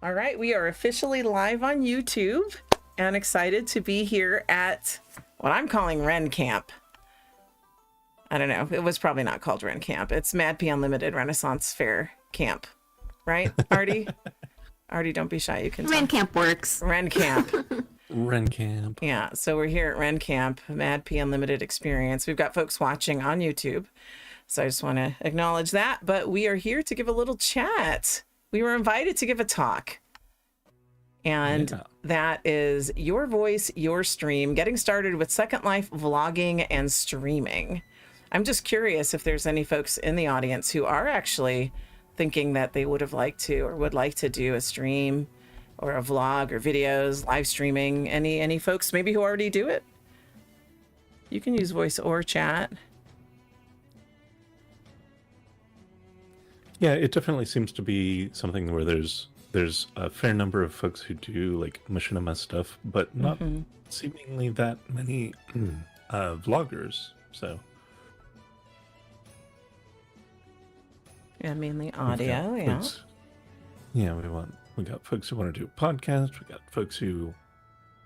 All right, we are officially live on YouTube and excited to be here at what I'm calling Ren Camp. I don't know. It was probably not called Ren Camp. It's MadPea Unlimited Renaissance Fair Camp. Right, Artie? Artie, don't be shy. You can Ren Camp works. Ren Camp. Ren Camp. Yeah, so we're here at Ren Camp, MadPea Unlimited Experience. We've got folks watching on YouTube. So I just want to acknowledge that. But we are here to give a little chat. We were invited to give a talk. And that is Your Voice, Your Stream, getting started with Second Life vlogging and streaming. I'm just curious if there's any folks in the audience who are actually thinking that they would have liked to or would like to do a stream or a vlog or videos, live streaming. Any folks maybe who already do it? You can use voice or chat. Yeah, it definitely seems to be something where there's a fair number of folks who do like machinima stuff, but not seemingly that many vloggers. So yeah, mainly audio. Yeah. Folks, yeah, we got folks who want to do a podcast. We got folks who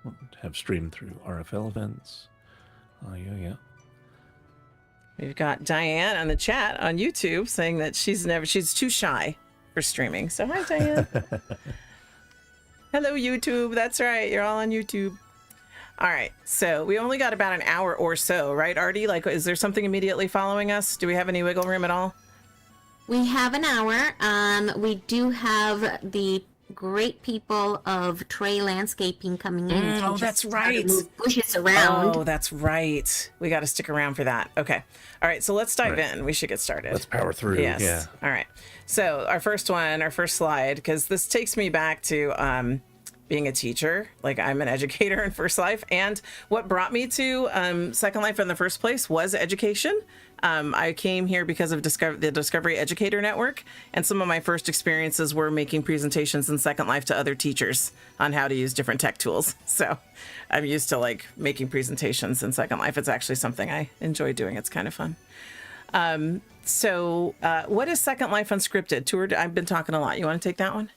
want to have streamed through RFL events. Oh yeah. We've got Diane on the chat on YouTube saying that she's too shy for streaming. So hi, Diane. Hello, YouTube. That's right. You're all on YouTube. All right. So we only got about an hour or so, right, Artie? Like, is there something immediately following us? Do we have any wiggle room at all? We have an hour. We do have the great people of Trey Landscaping coming in. Oh, that's right. Move bushes around. Oh, that's right. We got to stick around for that. Okay. All right. So let's dive in. We should get started. Let's power through. Yes. Yeah. All right. So our first slide, because this takes me back to being a teacher. Like, I'm an educator in First Life, and what brought me to Second Life in the first place was education. I came here because of the Discovery Educator Network, and some of my first experiences were making presentations in Second Life to other teachers on how to use different tech tools. So I'm used to like making presentations in Second Life. It's actually something I enjoy doing. It's kind of fun. So what is Second Life Unscripted? Tour, I've been talking a lot. You want to take that one?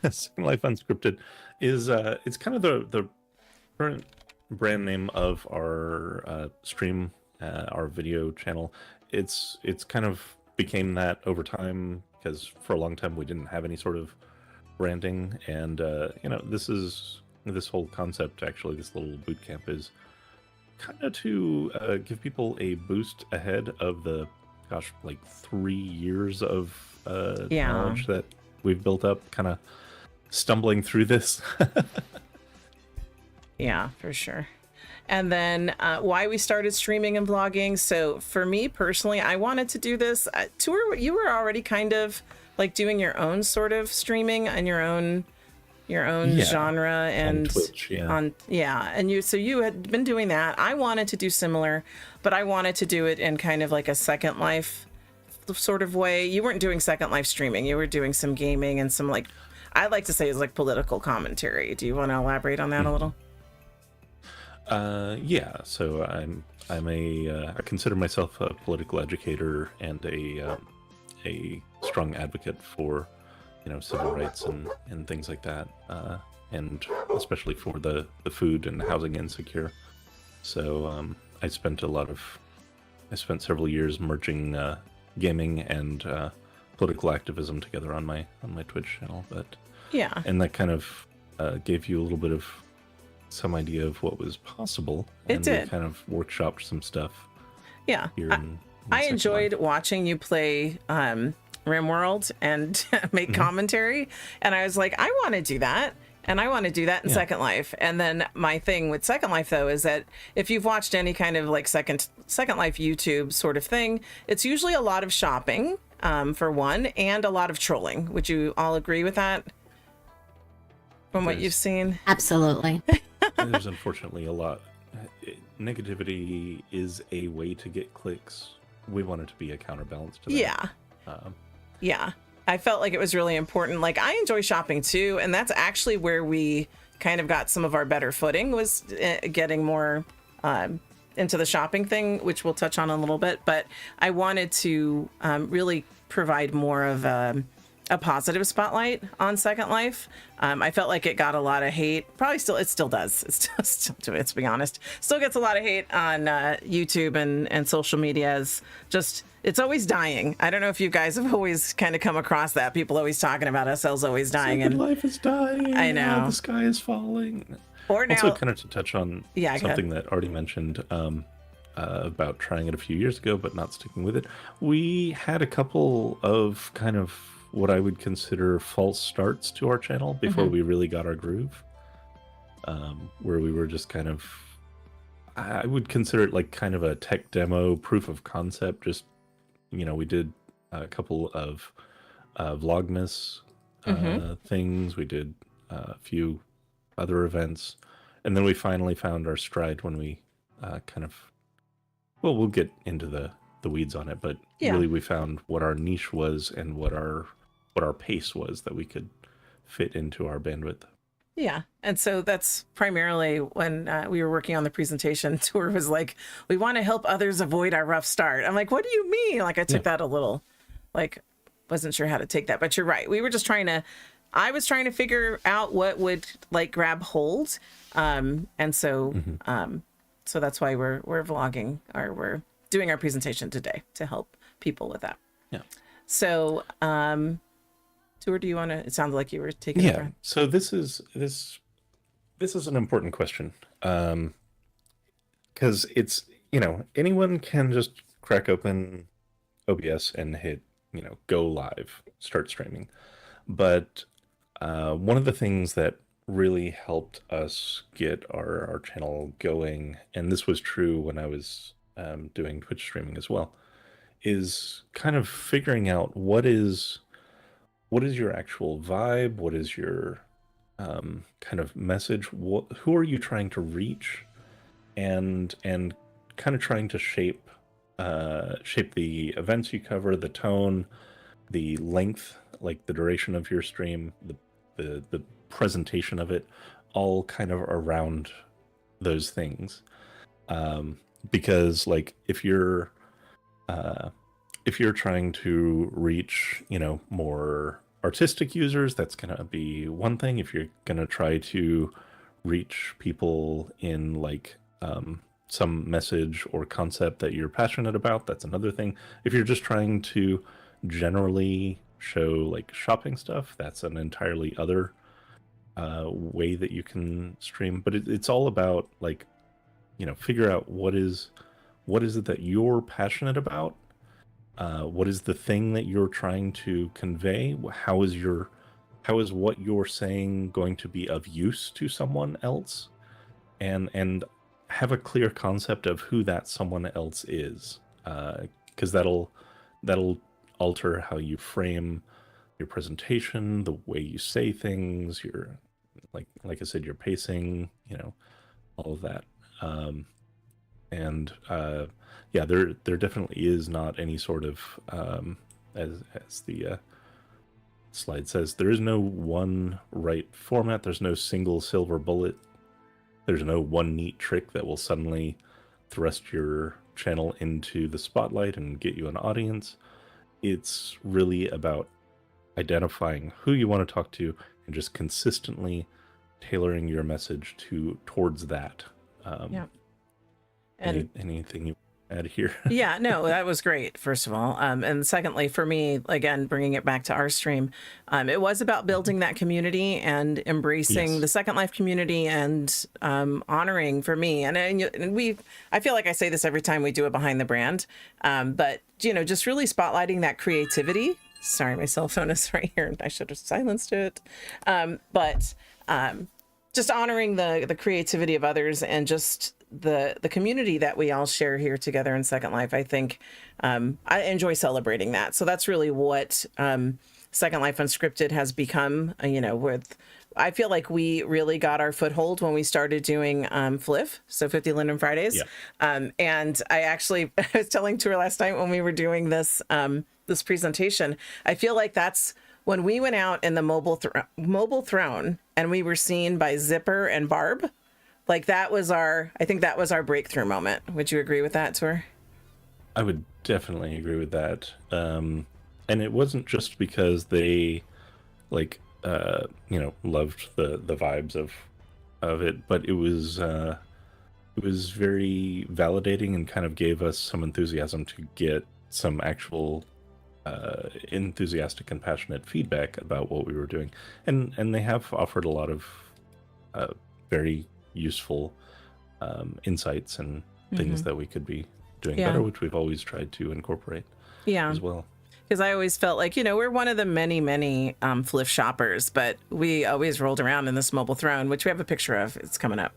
Second Life Unscripted is it's kind of the current brand name of our stream, our video channel. It's kind of became that over time because for a long time we didn't have any sort of branding, and this whole concept, actually, this little boot camp is kind of to give people a boost ahead of the 3 years of knowledge that we've built up, kind of stumbling through this. Yeah, for sure. And then why we started streaming and vlogging. So for me personally, I wanted to do this. Tour, you were already kind of like doing your own sort of streaming and your own genre and on Twitch, and you had been doing that. I wanted to do similar, but I wanted to do it in kind of like a Second Life sort of way. You weren't doing Second Life streaming. You were doing some gaming and some, like, I like to say is like political commentary. Do you want to elaborate on that a little? Yeah. So I consider myself a political educator and a strong advocate for, civil rights and things like that, and especially for the food and housing insecure. So I spent several years merging gaming and political activism together on my Twitch channel, and that kind of gave you a little bit of some idea of what was possible. It did. We kind of workshopped some stuff. Yeah, I enjoyed watching you play RimWorld and make commentary, and I was like, I want to do that. And I want to do that in Second Life. And then my thing with Second Life, though, is that if you've watched any kind of like Second Life YouTube sort of thing, it's usually a lot of shopping, for one, and a lot of trolling. Would you all agree with that? From what you've seen? Absolutely. There's unfortunately a lot. Negativity is a way to get clicks. We want it to be a counterbalance to that. Yeah. I felt like it was really important. Like, I enjoy shopping too, and that's actually where we kind of got some of our better footing, was getting more into the shopping thing, which we'll touch on a little bit. But I wanted to really provide more of a positive spotlight on Second Life. I felt like it got a lot of hate. Probably still, it still does. It's still, to be honest, still gets a lot of hate on YouTube and social media. As just, it's always dying. I don't know if you guys have always kind of come across that. People always talking about SL's always dying. Second And Life is dying. I know. The sky is falling. Or now, also, kind of to touch on Yeah, go something that Artie mentioned about trying it a few years ago, but not sticking with it. We had a couple of kind of what I would consider false starts to our channel before we really got our groove, where we were just kind of, I would consider it like kind of a tech demo, proof of concept. Just, you know, we did a couple of Vlogmas things. We did a few other events, and then we finally found our stride when we kind of, well, we'll get into the weeds on it, but really we found what our niche was and what our pace was that we could fit into our bandwidth. Yeah. And so that's primarily when we were working on the presentation. Tour was like, we want to help others avoid our rough start. I'm like, what do you mean? Like, I took that a little, like, wasn't sure how to take that, but you're right. We were just I was trying to figure out what would like grab hold. And so, so that's why we're vlogging, or we're doing our presentation today to help people with that. Yeah. So, Tour, do you want to, it sounded like you were taking a breath. So this is an important question. Because it's, you know, anyone can just crack open OBS and hit, you know, go live, start streaming. But one of the things that really helped us get our channel going, and this was true when I was doing Twitch streaming as well, is kind of figuring out what is your actual vibe, what is your kind of message, who are you trying to reach, and kind of trying to shape the events you cover, the tone, the length, like the duration of your stream, the presentation of it, all kind of around those things. Because like if you're trying to reach, you know, more artistic users, that's gonna be one thing. If you're gonna try to reach people in like some message or concept that you're passionate about, that's another thing. If you're just trying to generally show like shopping stuff, that's an entirely other way that you can stream. But it's all about like, you know, figure out what is it that you're passionate about, what is the thing that you're trying to convey, how is what you're saying going to be of use to someone else, and have a clear concept of who that someone else is, because that'll alter how you frame your presentation, the way you say things, your like I said, your pacing, you know, all of that. Yeah, there definitely is not any sort of as the slide says, there is no one right format. There's no single silver bullet. There's no one neat trick that will suddenly thrust your channel into the spotlight and get you an audience. It's really about identifying who you want to talk to and just consistently tailoring your message towards that. And anything you add here? Yeah, no, that was great, first of all. And secondly, for me, again, bringing it back to our stream, it was about building that community and embracing the Second Life community and honoring, for me. And I feel like I say this every time we do it behind the brand, but, you know, just really spotlighting that creativity. Sorry, my cell phone is right here. I should have silenced it. But just honoring the creativity of others and just the community that we all share here together in Second Life. I think I enjoy celebrating that. So that's really what Second Life Unscripted has become, you know, I feel like we really got our foothold when we started doing FLIF, so 50 Linden Fridays. Yeah. And I was telling Tour last night when we were doing this this presentation, I feel like that's when we went out in the mobile throne and we were seen by Zipper and Barb. Like I think that was our breakthrough moment. Would you agree with that, Tour? I would definitely agree with that. and it wasn't just because they like loved the vibes of it, but it was very validating and kind of gave us some enthusiasm to get some actual enthusiastic and passionate feedback about what we were doing, and they have offered a lot of very useful insights and things that we could be doing better, which we've always tried to incorporate as well. Because I always felt like, we're one of the many Fliff shoppers, but we always rolled around in this mobile throne, which we have a picture of. It's coming up.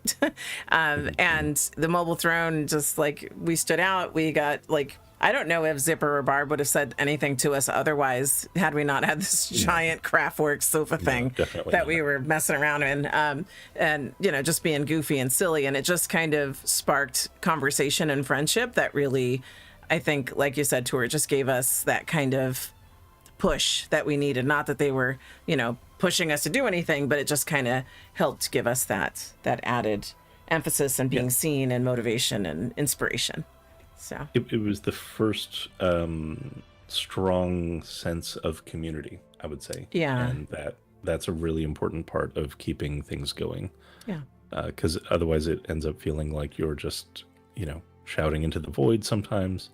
And the mobile throne, just like we stood out, we got like, I don't know if Zipper or Barb would have said anything to us otherwise had we not had this giant Craftworks sofa thing that we were messing around in, and, just being goofy and silly. And it just kind of sparked conversation and friendship that really, I think, like you said, Tour, just gave us that kind of push that we needed. Not that they were, pushing us to do anything, but it just kind of helped give us that added emphasis and being seen and motivation and inspiration. So it was the first strong sense of community, I would say. Yeah. And that's a really important part of keeping things going. Yeah. Because otherwise it ends up feeling like you're just, shouting into the void sometimes,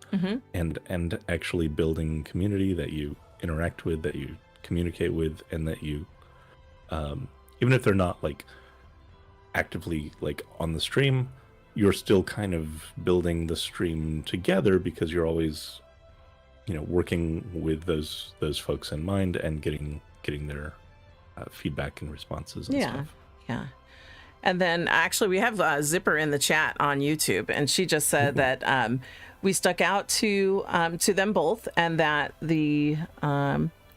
and actually building community that you interact with, that you communicate with, and that you, even if they're not like actively like on the stream, you're still kind of building the stream together because you're always, working with those folks in mind and getting their feedback and responses and stuff. Yeah. And then actually we have Zipper in the chat on YouTube, and she just said that we stuck out to them both, and that the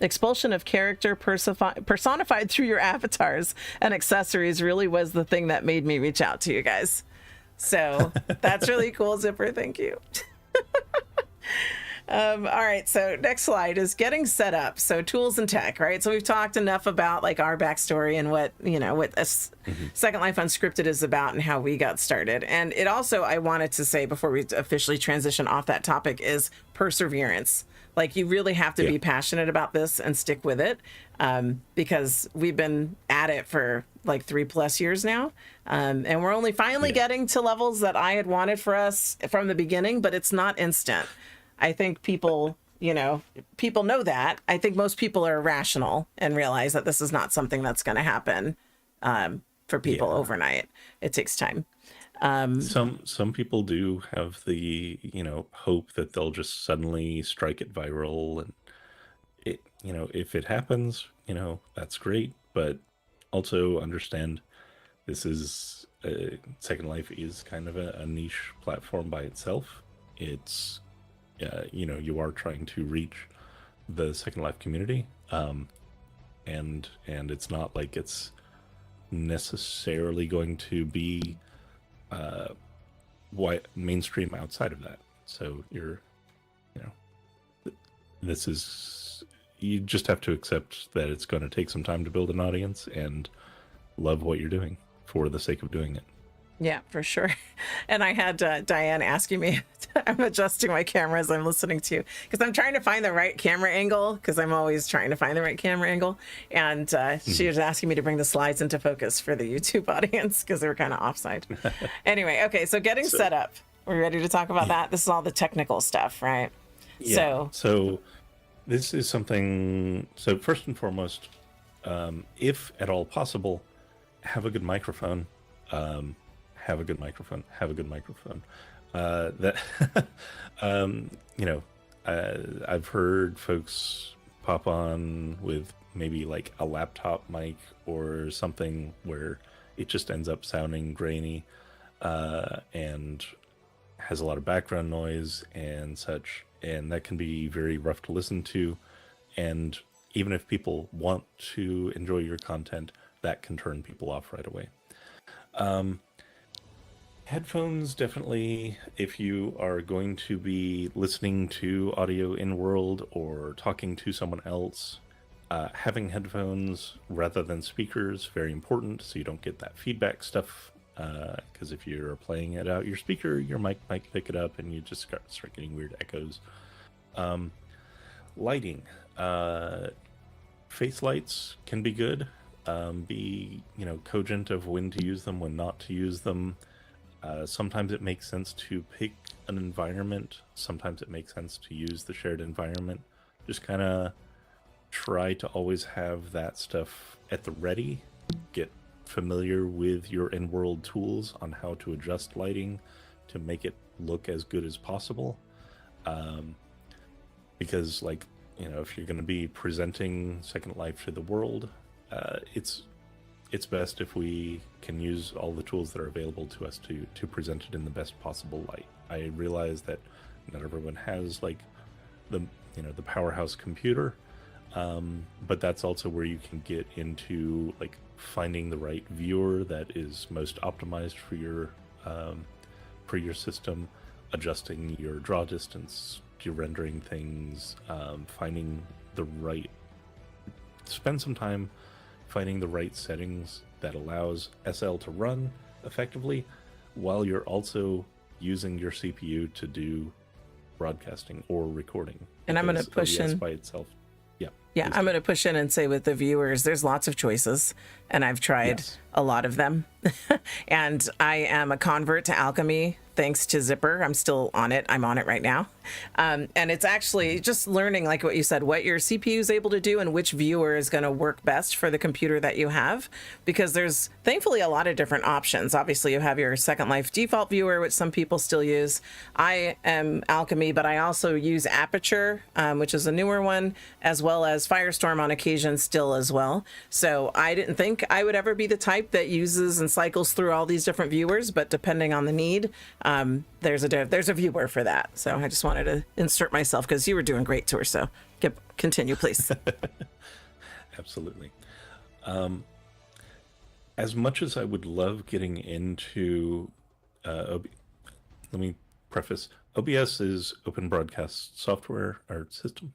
expulsion of character personified through your avatars and accessories really was the thing that made me reach out to you guys. So that's really cool, Zipper. Thank you. All right. So next slide is getting set up. So tools and tech, right? So we've talked enough about like our backstory and what Second Life Unscripted is about and how we got started. And it also, I wanted to say before we officially transition off that topic, is perseverance. Like you really have to be passionate about this and stick with it, because we've been at it for like 3+ years now. And we're only finally getting to levels that I had wanted for us from the beginning, but it's not instant. I think people know that. I think most people are rational and realize that this is not something that's going to happen for people overnight. It takes time. Some people do have the hope that they'll just suddenly strike it viral, and it if it happens, that's great, but also understand this is Second Life is kind of a niche platform by itself. It's you are trying to reach the Second Life community, and it's not like it's necessarily going to be mainstream outside of that. So you just have to accept that it's going to take some time to build an audience and love what you're doing for the sake of doing it. Yeah, for sure. And I had Diane asking me, I'm adjusting my camera as I'm listening to you, because I'm trying to find the right camera angle, because I'm always trying to find the right camera angle. And she was asking me to bring the slides into focus for the YouTube audience, because they were kind of offside. Anyway, okay, so getting set up. We're ready to talk about that? This is all the technical stuff, right? Yeah. So this is something, so first and foremost, if at all possible, have a good microphone. Have a good microphone. I've heard folks pop on with maybe like a laptop mic or something where it just ends up sounding grainy, and has a lot of background noise and such, and that can be very rough to listen to. And even if people want to enjoy your content, that can turn people off right away. Headphones, definitely, if you are going to be listening to audio in world or talking to someone else, having headphones rather than speakers, very important, so you don't get that feedback stuff, because if you're playing it out your speaker, your mic might pick it up and you just start getting weird echoes. Lighting. face lights can be good. Be cogent of when to use them, when not to use them. Sometimes it makes sense to pick an environment. Sometimes it makes sense to use the shared environment. Just kind of try to always have that stuff at the ready. Get familiar with your in-world tools on how to adjust lighting to make it look as good as possible. Because if you're going to be presenting Second Life to the world, it's best if we can use all the tools that are available to us to present it in the best possible light. I realize that not everyone has the powerhouse computer, but that's also where you can get into finding the right viewer that is most optimized for your system, adjusting your draw distance, rendering things, spend some time finding the right settings that allows SL to run effectively while you're also using your CPU to do broadcasting or recording. And I'm going to push OBS in by itself. Yeah, I'm going to push in and say with the viewers, there's lots of choices, and I've tried a lot of them. And I am a convert to Alchemy thanks to Zipper. I'm still on it. I'm on it right now. And it's actually just learning, like what you said, what your CPU is able to do and which viewer is going to work best for the computer that you have, because there's thankfully a lot of different options. Obviously, you have your Second Life default viewer, which some people still use. I am Alchemy, but I also use Aperture, which is a newer one, as well as Firestorm on occasion still as well. So I didn't think I would ever be the type that uses and cycles through all these different viewers, but depending on the need, there's a viewer for that. So I just wanted to insert myself because you were doing great, Tour. So continue, please. Absolutely. As much as I would love getting into let me preface, OBS is Open Broadcast Software or System.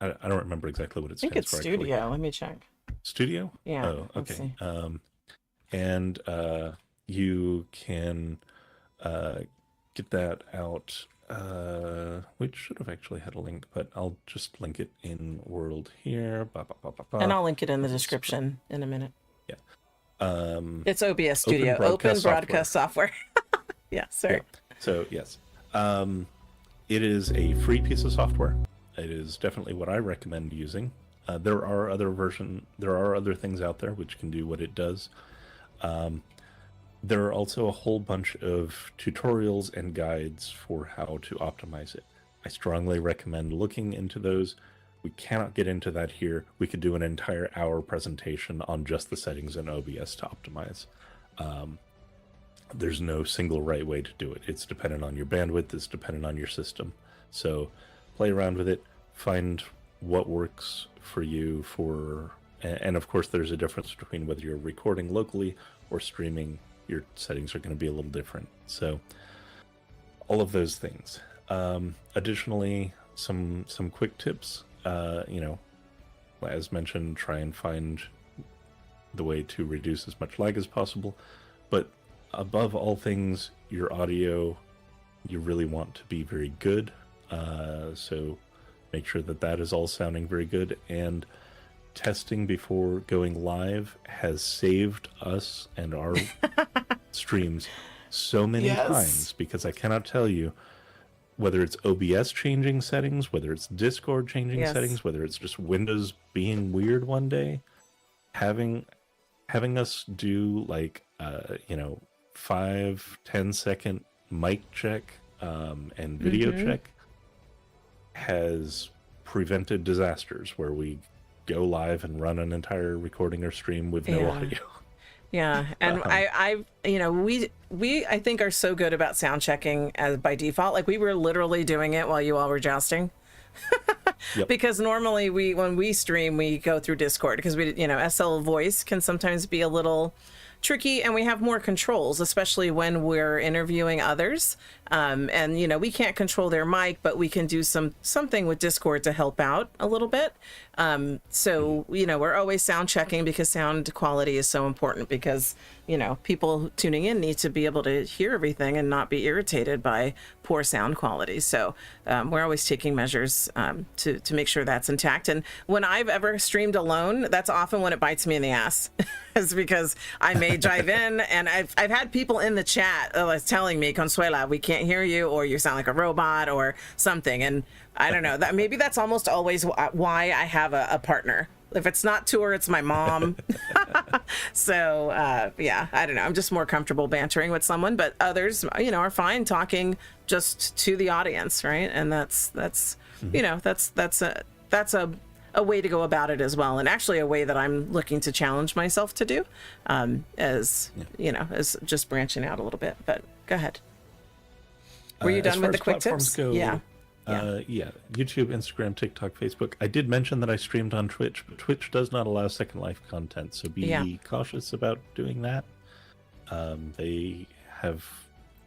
I don't remember exactly what it stands for. I think it's Studio. Actually. Let me check. Studio? Yeah. Oh, okay. And you can get that out. We should have actually had a link, but I'll just link it in World here. And I'll link it in the description in a minute. Yeah. It's OBS Studio, Open Broadcast Software. Yeah, sorry. Yeah. So, yes. It is a free piece of software. It is definitely what I recommend using. There are other things out there which can do what it does. There are also a whole bunch of tutorials and guides for how to optimize it. I strongly recommend looking into those. We cannot get into that here. We could do an entire hour presentation on just the settings in OBS to optimize. There's no single right way to do it. It's dependent on your bandwidth. It's dependent on your system. So play around with it. Find what works for you and of course there's a difference between whether you're recording locally or streaming. Your settings are going to be a little different. So all of those things. Additionally, some quick tips. As mentioned, try and find the way to reduce as much lag as possible. But above all things, your audio, you really want to be very good. So make sure that is all sounding very good. And testing before going live has saved us and our streams so many times, because I cannot tell you whether it's OBS changing settings, whether it's Discord changing settings, whether it's just Windows being weird one day, having us do 5-10 second mic check and video check has prevented disasters where we go live and run an entire recording or stream with no audio. Yeah, and we I think are so good about sound checking by default. We were literally doing it while you all were jousting. Because normally when we stream, we go through Discord because SL voice can sometimes be a little tricky, and we have more controls, especially when we're interviewing others. And you know, we can't control their mic, but we can do something with Discord to help out a little bit. So you know, we're always sound checking because sound quality is so important, because you know, people tuning in need to be able to hear everything and not be irritated by poor sound quality. So we're always taking measures to make sure that's intact. And when I've ever streamed alone, that's often when it bites me in the ass, is because I may drive in and I've had people in the chat telling me, Consuela, we can't hear you, or you sound like a robot or something. And I don't know, that maybe that's almost always why I have a partner. If it's not Tour, it's my mom. So yeah, I don't know. I'm just more comfortable bantering with someone, but others, you know, are fine talking just to the audience, right? And that's you know, that's a way to go about it as well, and actually a way that I'm looking to challenge myself to do, as you know, as just branching out a little bit. But go ahead. Were you done with the quick tips? Go, yeah. Yeah, YouTube, Instagram, TikTok, Facebook. I did mention that I streamed on Twitch, but Twitch does not allow Second Life content, so be cautious about doing that. They have,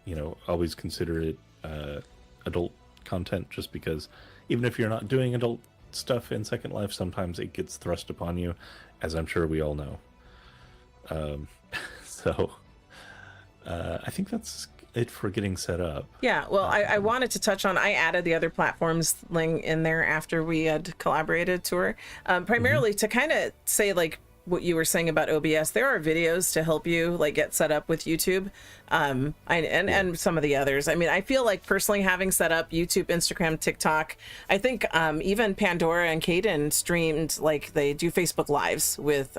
you know, always considered it adult content, just because even if you're not doing adult stuff in Second Life, sometimes it gets thrust upon you, as I'm sure we all know. So I think that's it for getting set up. Yeah, well, I wanted to touch on, I added the other platforms link in there after we had collaborated Tour, primarily to kind of say, like what you were saying about OBS, there are videos to help you like get set up with YouTube, and some of the others. I mean, I feel like personally having set up YouTube, Instagram, TikTok, I think even Pandora and Caden streamed, like they do Facebook Lives with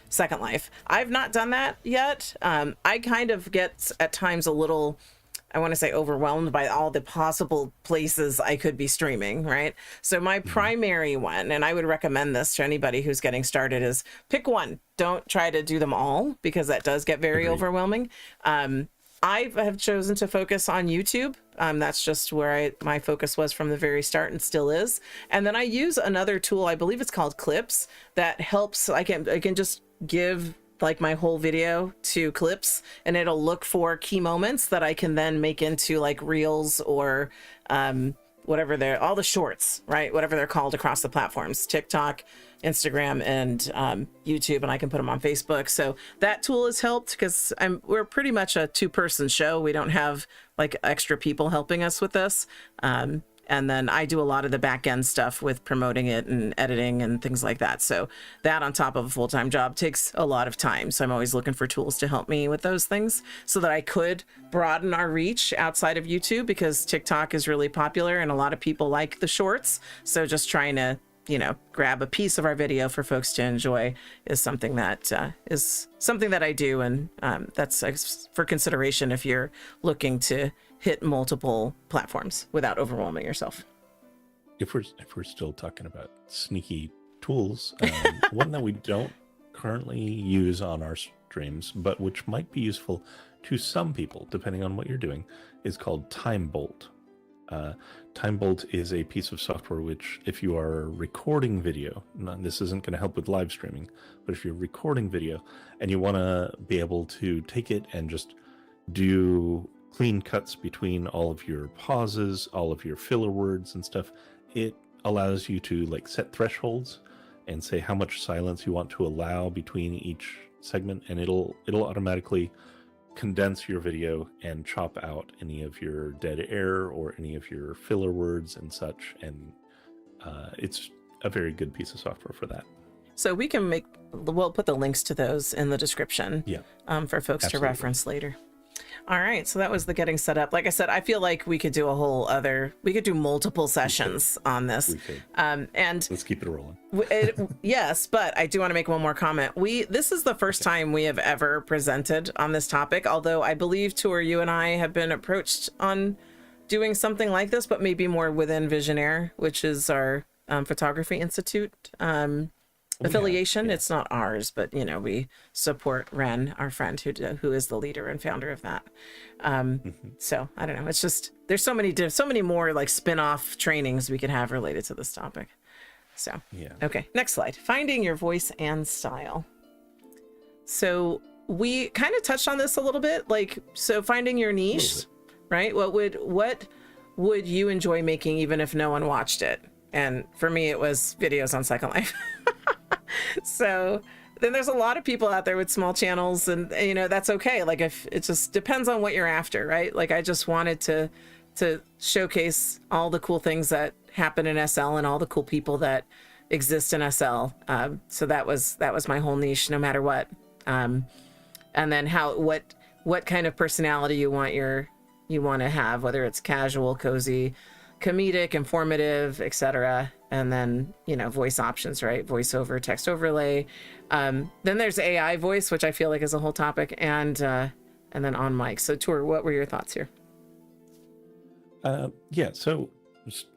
Second Life. I've not done that yet. I kind of get at times a little, I want to say, overwhelmed by all the possible places I could be streaming, right? So my primary one, and I would recommend this to anybody who's getting started, is pick one. Don't try to do them all, because that does get very overwhelming. I have chosen to focus on YouTube. That's just where my focus was from the very start, and still is. And then I use another tool, I believe it's called Clips, that helps. I can just give like my whole video to Clips, and it'll look for key moments that I can then make into like reels or whatever they're, all the shorts, right? Whatever they're called across the platforms, TikTok, Instagram, and YouTube, and I can put them on Facebook. So that tool has helped, because we're pretty much a two-person show. We don't have like extra people helping us with this. And then I do a lot of the back end stuff with promoting it and editing and things like that. So that, on top of a full-time job, takes a lot of time. So I'm always looking for tools to help me with those things, so that I could broaden our reach outside of YouTube, because TikTok is really popular and a lot of people like the shorts. So just trying to, you know, grab a piece of our video for folks to enjoy is something that I do. And that's for consideration if you're looking to hit multiple platforms without overwhelming yourself. If we're still talking about sneaky tools, one that we don't currently use on our streams, but which might be useful to some people depending on what you're doing, is called Time Bolt. Time Bolt is a piece of software which, if you are recording video, this isn't going to help with live streaming, but if you're recording video and you want to be able to take it and just do clean cuts between all of your pauses, all of your filler words and stuff, it allows you to like set thresholds and say how much silence you want to allow between each segment, and it'll automatically condense your video and chop out any of your dead air or any of your filler words and such. And it's a very good piece of software for that. So we'll put the links to those in the description, for folks to reference later. All right, so that was the getting set up. Like I said, I feel like we could do we could do multiple sessions on this. We could. And let's keep it rolling. Yes, but I do want to make one more comment. This is the first time we have ever presented on this topic, although I believe, Tour, you and I have been approached on doing something like this, but maybe more within Visionaire, which is our photography institute affiliation. It's not ours, but you know, we support Ren, our friend who is the leader and founder of that. So I don't know, it's just, there's so many more like spin-off trainings we could have related to this topic. So okay, next slide. Finding your voice and style. So we kind of touched on this a little bit, like, so finding your niche, right? What would you enjoy making even if no one watched it? And for me, it was videos on Second Life. So then there's a lot of people out there with small channels, and that's okay. Like, if it just depends on what you're after, right? Like, I just wanted to showcase all the cool things that happen in SL and all the cool people that exist in SL. So that was my whole niche, no matter what. And then what kind of personality you want to have, whether it's casual, cozy, comedic, informative, etc. And then voice options, right? Voiceover, text overlay. Then there's AI voice, which I feel like is a whole topic, and then on mic. So Tour, what were your thoughts here? Yeah, so just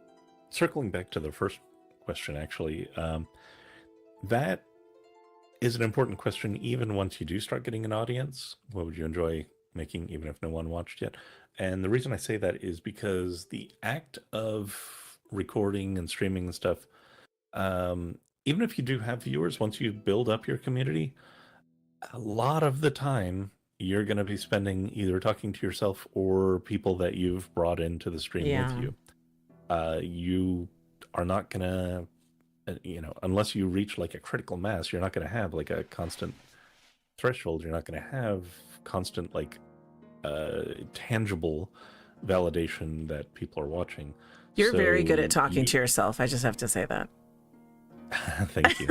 circling back to the first question, actually, that is an important question even once you do start getting an audience. What would you enjoy making even if no one watched yet? And the reason I say that is because the act of recording and streaming and stuff, even if you do have viewers, once you build up your community, a lot of the time you're going to be spending either talking to yourself or people that you've brought into the stream with you. You are not going to, unless you reach like a critical mass, you're not going to have like a constant threshold. You're not going to have constant like tangible validation that people are watching. You're very good at talking to yourself. I just have to say that. Thank you.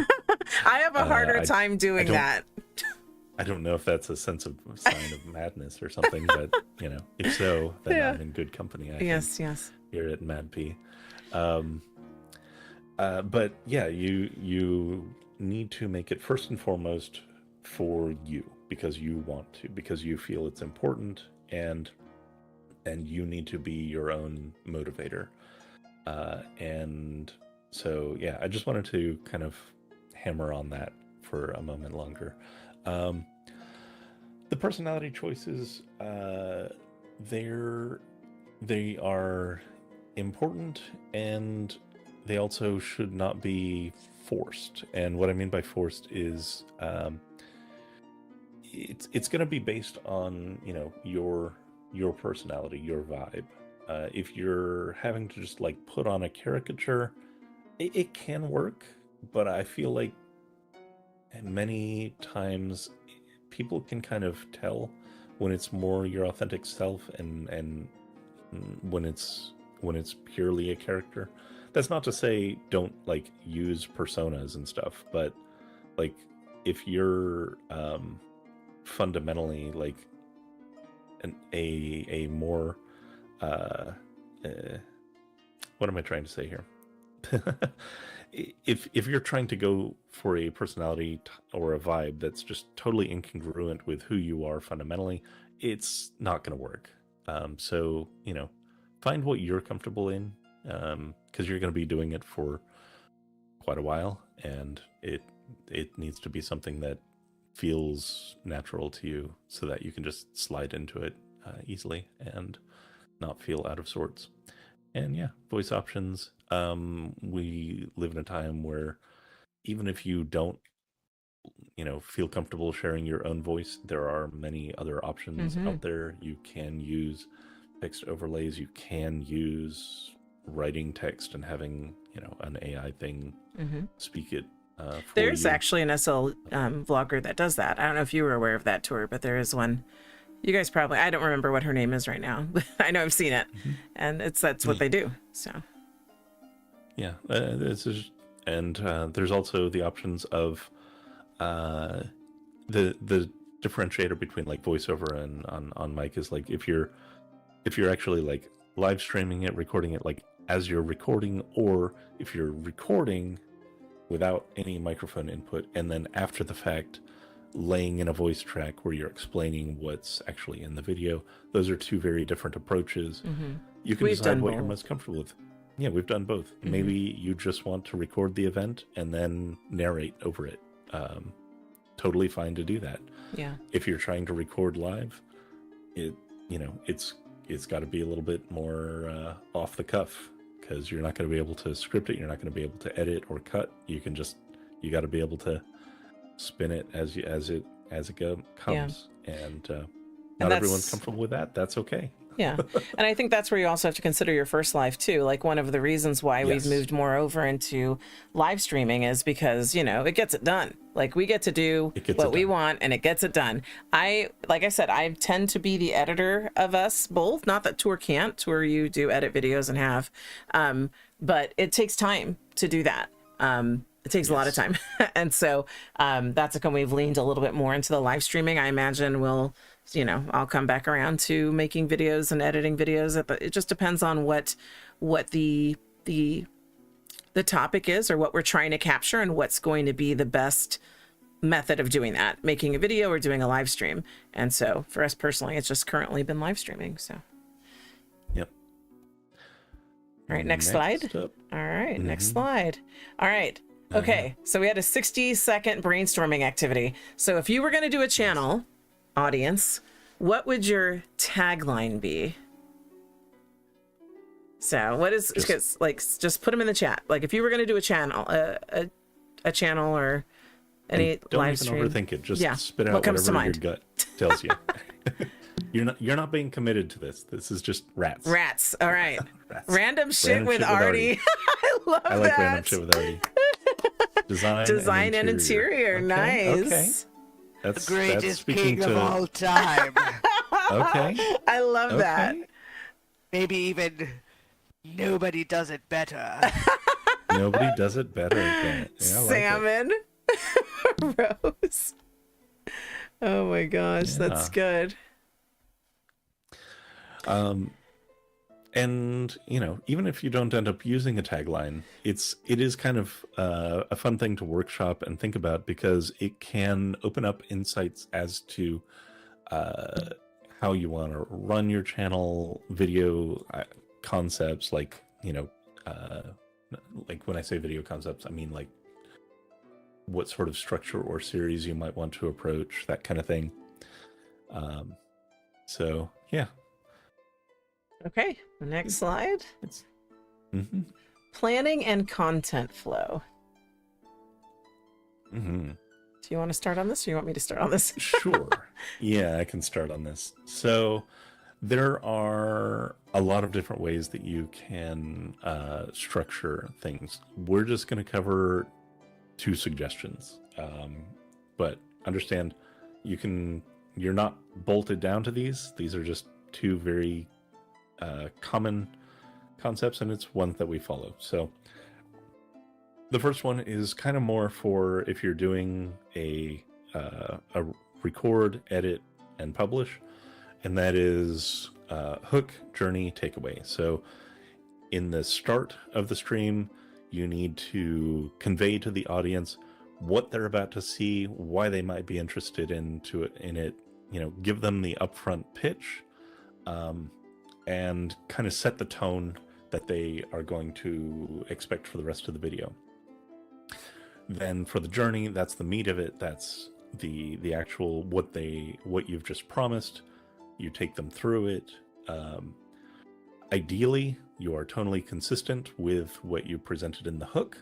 I have a harder time doing that. I don't know if that's a sign of madness or something, but if so, then I'm in good company. Yes. Here at MadPea. But yeah, you need to make it first and foremost for you, because you want to, because you feel it's important, and you need to be your own motivator. And so yeah, I just wanted to kind of hammer on that for a moment longer. The personality choices, they are important, and they also should not be forced. And what I mean by forced is it's going to be based on your personality, your vibe. If you're having to just like put on a caricature, it can work, but I feel like many times people can kind of tell when it's more your authentic self and when it's purely a character. That's not to say don't like use personas and stuff, but like if you're fundamentally like a more what am I trying to say here? If you're trying to go for a personality or a vibe that's just totally incongruent with who you are fundamentally, it's not going to work. So find what you're comfortable in, because you're going to be doing it for quite a while, and it needs to be something that feels natural to you, so that you can just slide into it easily and not feel out of sorts. And yeah, voice options. We live in a time where even if you don't, feel comfortable sharing your own voice, there are many other options out there. You can use text overlays. You can use writing text and having, an AI thing speak it. There's actually an SL vlogger that does that. I don't know if you were aware of that, Tour, but there is one. You guys probably, I don't remember what her name is right now, but I know I've seen it, and that's what they do. So yeah, there's also the options of the differentiator between like voiceover and on mic is like if you're actually like live streaming it, recording it like as you're recording, or if you're recording without any microphone input and then after the fact laying in a voice track where you're explaining what's actually in the video. Those are two very different approaches. You can decide what you're most comfortable with. Yeah, we've done both. Maybe you just want to record the event and then narrate over it. Totally fine to do that. Yeah. If you're trying to record live, it's got to be a little bit more off the cuff, because you're not going to be able to script it. You're not going to be able to edit or cut. You got to be able to spin it as it as it comes. And And not everyone's that's- comfortable with that. That's okay. Yeah. And I think that's where you also have to consider your first life too. Like one of the reasons why Yes. we've moved more over into live streaming is because, you know, it gets it done. Like we get to do what we want and it gets it done. Like I said, I tend to be the editor of us both. Not that Tour can't. Tour, you do edit videos and have, but it takes time to do that. It takes a lot of time. And so that's when we've leaned a little bit more into the live streaming. I imagine I'll come back around to making videos and editing videos. It just depends on what the topic is or what we're trying to capture and what's going to be the best method of doing that, making a video or doing a live stream. And so for us personally, it's just currently been live streaming. So. Yep. All right, next slide. Up. All right, next slide. All right. Okay, so we had a 60-second brainstorming activity. So if you were going to do a channel, audience, what would your tagline be? So what is just put them in the chat. Like if you were going to do a channel, a channel or any live stream. Don't overthink it. Just spit out what comes to whatever mind. your gut tells you. You're not being committed to this. This is just rats. Rats. All right. Rats. Random shit with Artie. I like that. random shit with Artie. Design and interior. Okay. Nice. Okay. The greatest speaking king of all time. Okay. I love that. Maybe even nobody does it better. Nobody does it better than it. Yeah, I like Salmon. Rose. Oh my gosh, that's good. And even if you don't end up using a tagline, it is kind of a fun thing to workshop and think about, because it can open up insights as to how you want to run your channel, video concepts, like when I say video concepts, I mean like what sort of structure or series you might want to approach, that kind of thing. So yeah. Okay, next slide. Mm-hmm. Planning and content flow. Mm-hmm. Do you want to start on this or you want me to start on this? Sure. Yeah, I can start on this. So there are a lot of different ways that you can structure things. We're just going to cover 2 suggestions. But understand, you're not bolted down to these. These are just 2 very common concepts, and it's ones that we follow. So the first one is kind of more for if you're doing a record, edit, and publish, and that is hook, journey, takeaway. So in the start of the stream, you need to convey to the audience what they're about to see, why they might be interested in it. Give them the upfront pitch, and kind of set the tone that they are going to expect for the rest of the video. Then for the journey, that's the meat of it. That's the actual what you've just promised. You take them through it. Ideally, you are tonally consistent with what you presented in the hook.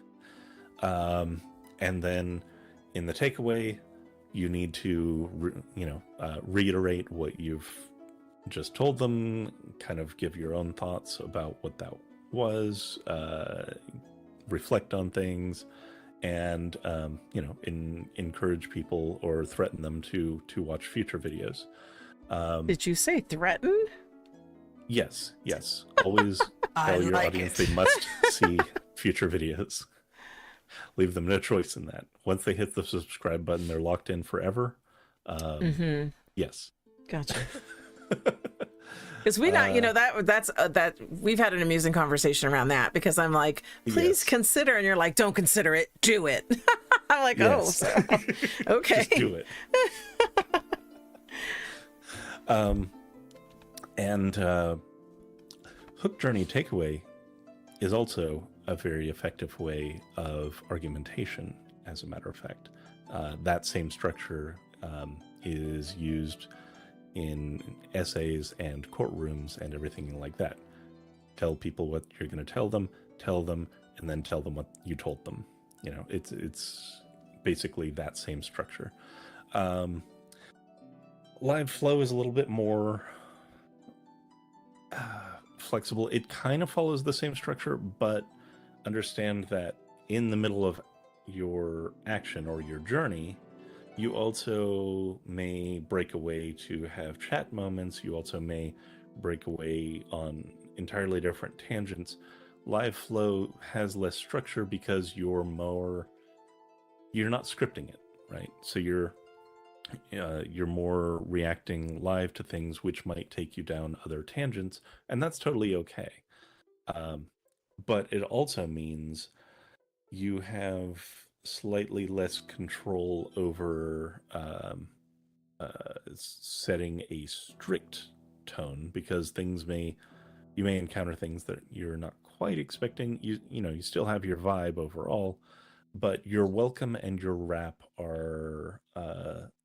And then in the takeaway, you need to reiterate what you've just told them, kind of give your own thoughts about what that was, reflect on things, and encourage people or threaten them to watch future videos. Did you say threaten? Yes. Always tell your audience they must see future videos. Leave them no choice in that. Once they hit the subscribe button, they're locked in forever. Yes. Gotcha. Because we not, that we've had an amusing conversation around that, because I'm like, please consider, and you're like, don't consider it, do it. I'm like, yes. Okay. Just do it. And hook, journey, takeaway is also a very effective way of argumentation, as a matter of fact. That same structure is used in essays and courtrooms and everything like that. Tell people what you're going to tell them, and then tell them what you told them. It's basically that same structure. live flow is a little bit more flexible. It kind of follows the same structure, but understand that in the middle of your action or your journey, you also may break away to have chat moments. You also may break away on entirely different tangents. Live flow has less structure because you're not scripting it, right? So you're more reacting live to things which might take you down other tangents, and that's totally okay. But it also means you have slightly less control over setting a strict tone, because you may encounter things that you're not quite expecting. You still have your vibe overall, but your welcome and your wrap are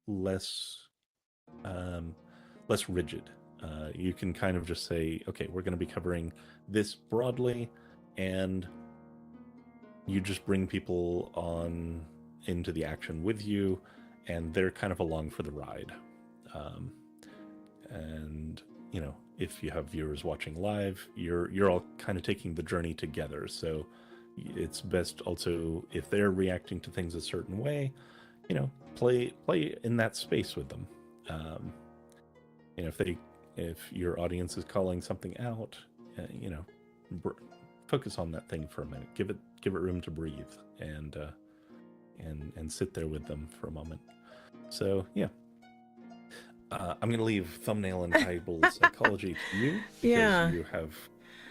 less rigid. You can kind of just say, okay, we're going to be covering this broadly, and you just bring people on into the action with you, and they're kind of along for the ride. And if you have viewers watching live, you're all kind of taking the journey together. So it's best also, if they're reacting to things a certain way, play in that space with them. If your audience is calling something out, focus on that thing for a minute. Give it room to breathe, and sit there with them for a moment. So yeah. I'm going to leave thumbnail and title psychology to you, because you have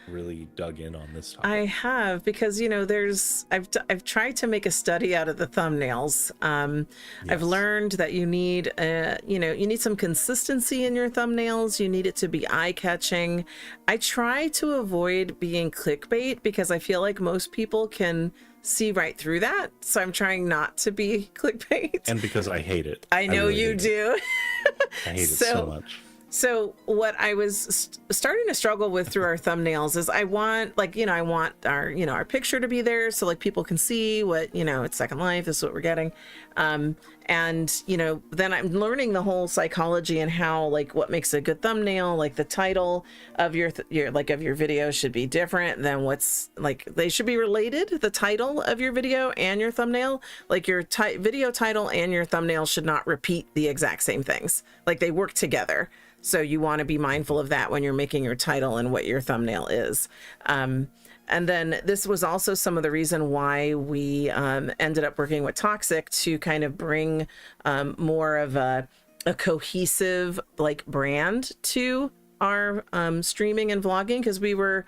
really dug in on this topic. I have, because I've tried to make a study out of the thumbnails. I've learned that you need some consistency in your thumbnails. You need it to be eye-catching. I try to avoid being clickbait, because I feel like most people can see right through that. So I'm trying not to be clickbait. And because I hate it. I know really you do. I hate it so much. So what I was starting to struggle with through our thumbnails is I want our picture to be there, so like people can see what, it's Second Life, this is what we're getting. And then I'm learning the whole psychology and how, like, what makes a good thumbnail. Like the title of your video should be different than they should be related. The title of your video and your thumbnail, like your video title and your thumbnail should not repeat the exact same things. Like they work together. So you want to be mindful of that when you're making your title and what your thumbnail is. And then this was also some of the reason why we ended up working with Toxic to kind of bring more of a cohesive brand to our streaming and vlogging, because we were,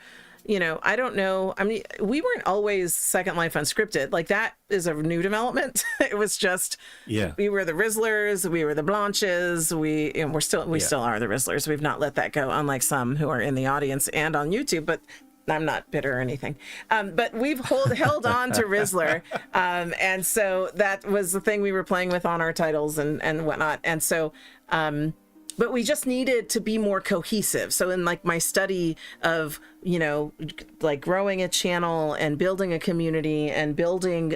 I don't know. I mean, we weren't always Second Life Unscripted. Like that is a new development. It was just, we were the Rizzlers, we were the Blanches, we still are the Rizzlers. We've not let that go, unlike some who are in the audience and on YouTube, but I'm not bitter or anything. But we've held on to Rizzler. And so that was the thing we were playing with on our titles and whatnot. And so, but we just needed to be more cohesive. So in my study of, growing a channel and building a community and building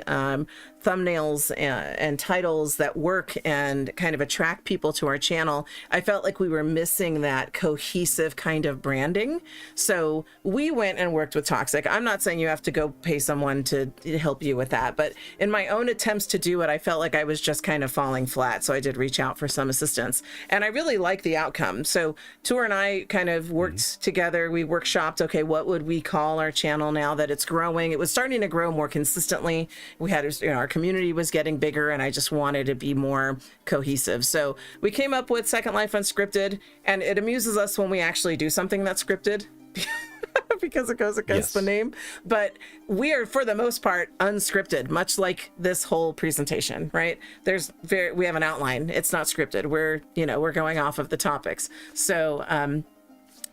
thumbnails and titles that work and kind of attract people to our channel, I felt like we were missing that cohesive kind of branding. So we went and worked with Toxic. I'm not saying you have to go pay someone to help you with that, but in my own attempts to do it, I felt like I was just kind of falling flat. So I did reach out for some assistance, and I really liked the outcome. So Tour and I kind of worked together. We workshopped, okay, what would we call our channel now that it's growing? It was starting to grow more consistently. We had, our community was getting bigger, and I just wanted to be more cohesive. So we came up with Second Life Unscripted, and it amuses us when we actually do something that's scripted because it goes against the name. But we are, for the most part, unscripted, much like this whole presentation, right? We have an outline. It's not scripted. We're going off of the topics. So,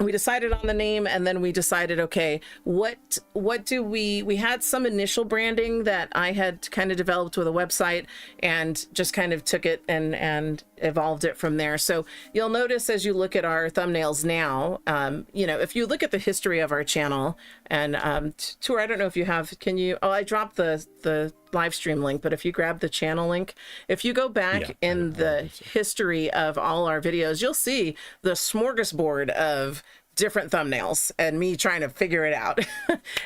we decided on the name, and then we decided, okay, what do we had some initial branding that I had kind of developed with a website, and just kind of took it and evolved it from there. So you'll notice as you look at our thumbnails now, you know, if you look at the history of our channel, and Tour, I don't know if you have, can you, oh, I dropped the live stream link, but if you grab the channel link, if you go back in the history of all our videos, you'll see the smorgasbord of different thumbnails and me trying to figure it out.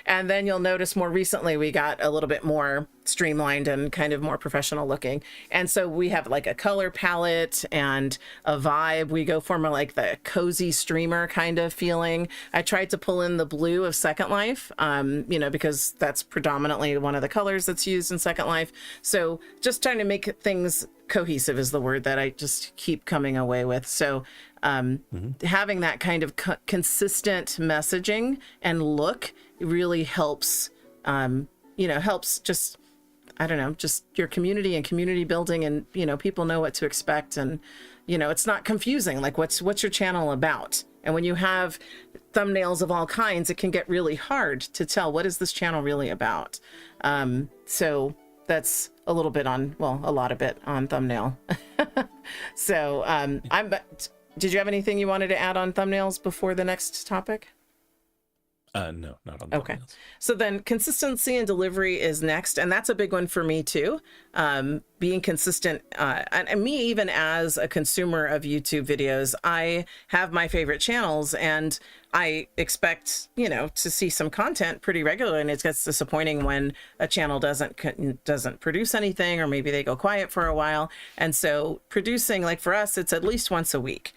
And then you'll notice more recently we got a little bit more streamlined and kind of more professional looking. And so we have like a color palette and a vibe. We go for more like the cozy streamer kind of feeling. I tried to pull in the blue of Second Life, you know, because that's predominantly one of the colors that's used in Second Life. So just trying to make things cohesive is the word that I just keep coming away with. So having that kind of consistent messaging and look really helps, you know, helps just, I don't know, just your community and community building, and, you know, people know what to expect, and, you know, it's not confusing. Like, what's your channel about? And when you have thumbnails of all kinds, it can get really hard to tell, what is this channel really about? So that's a little bit on, well, a lot of it on thumbnail. So did you have anything you wanted to add on thumbnails before the next topic? No, not on Okay. thumbnails. So then consistency and delivery is next. And that's a big one for me too. Being consistent, and me, even as a consumer of YouTube videos, I have my favorite channels, and I expect, you know, to see some content pretty regularly. And it gets disappointing when a channel doesn't produce anything, or maybe they go quiet for a while. And so producing, like for us, it's at least once a week.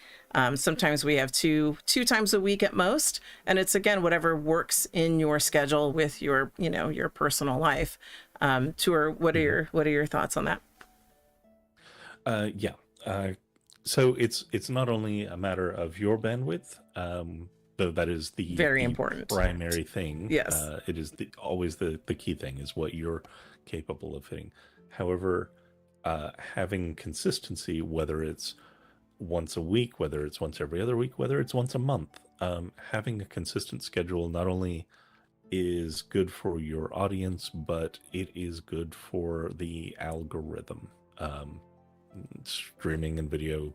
Sometimes we have two times a week at most, and it's, again, whatever works in your schedule with your, you know, your personal life. Tour, what are your thoughts on that? So it's not only a matter of your bandwidth, though that is the Very the important primary thing. Yes. It is always the key thing is what you're capable of hitting. However, having consistency, whether it's once a week, whether it's once every other week, whether it's once a month, having a consistent schedule not only is good for your audience, but it is good for the algorithm. Streaming and video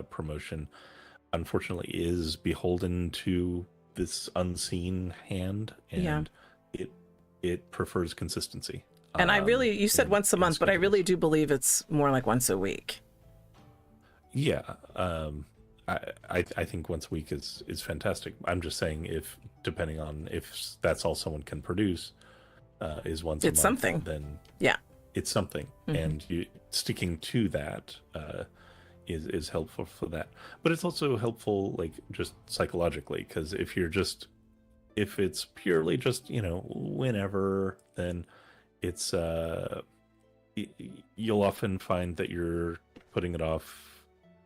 promotion, unfortunately, is beholden to this unseen hand, and it prefers consistency. And I really, you said once a month, but I really do believe it's more like once a week. Yeah, I think once a week is fantastic. I'm just saying, if depending on if that's all someone can produce, is once a month, It's something. then Yeah. it's something, and you sticking to that is helpful for that. But it's also helpful, like, just psychologically, because if it's purely just, you know, whenever, then it's you'll often find that you're putting it off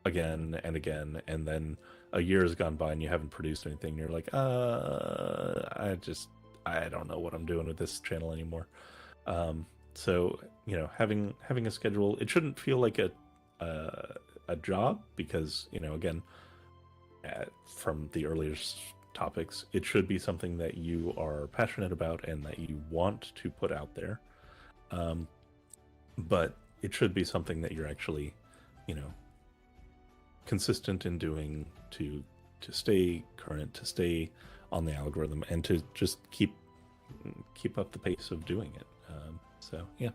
again and again, and then a year has gone by and you haven't produced anything. You're like, I don't know what I'm doing with this channel anymore. So, you know, having a schedule, it shouldn't feel like a job, because, you know, again, from the earlier topics, it should be something that you are passionate about and that you want to put out there. But it should be something that you're actually, you know, consistent in doing to stay current, to stay on the algorithm, and to just keep up the pace of doing it. So yeah.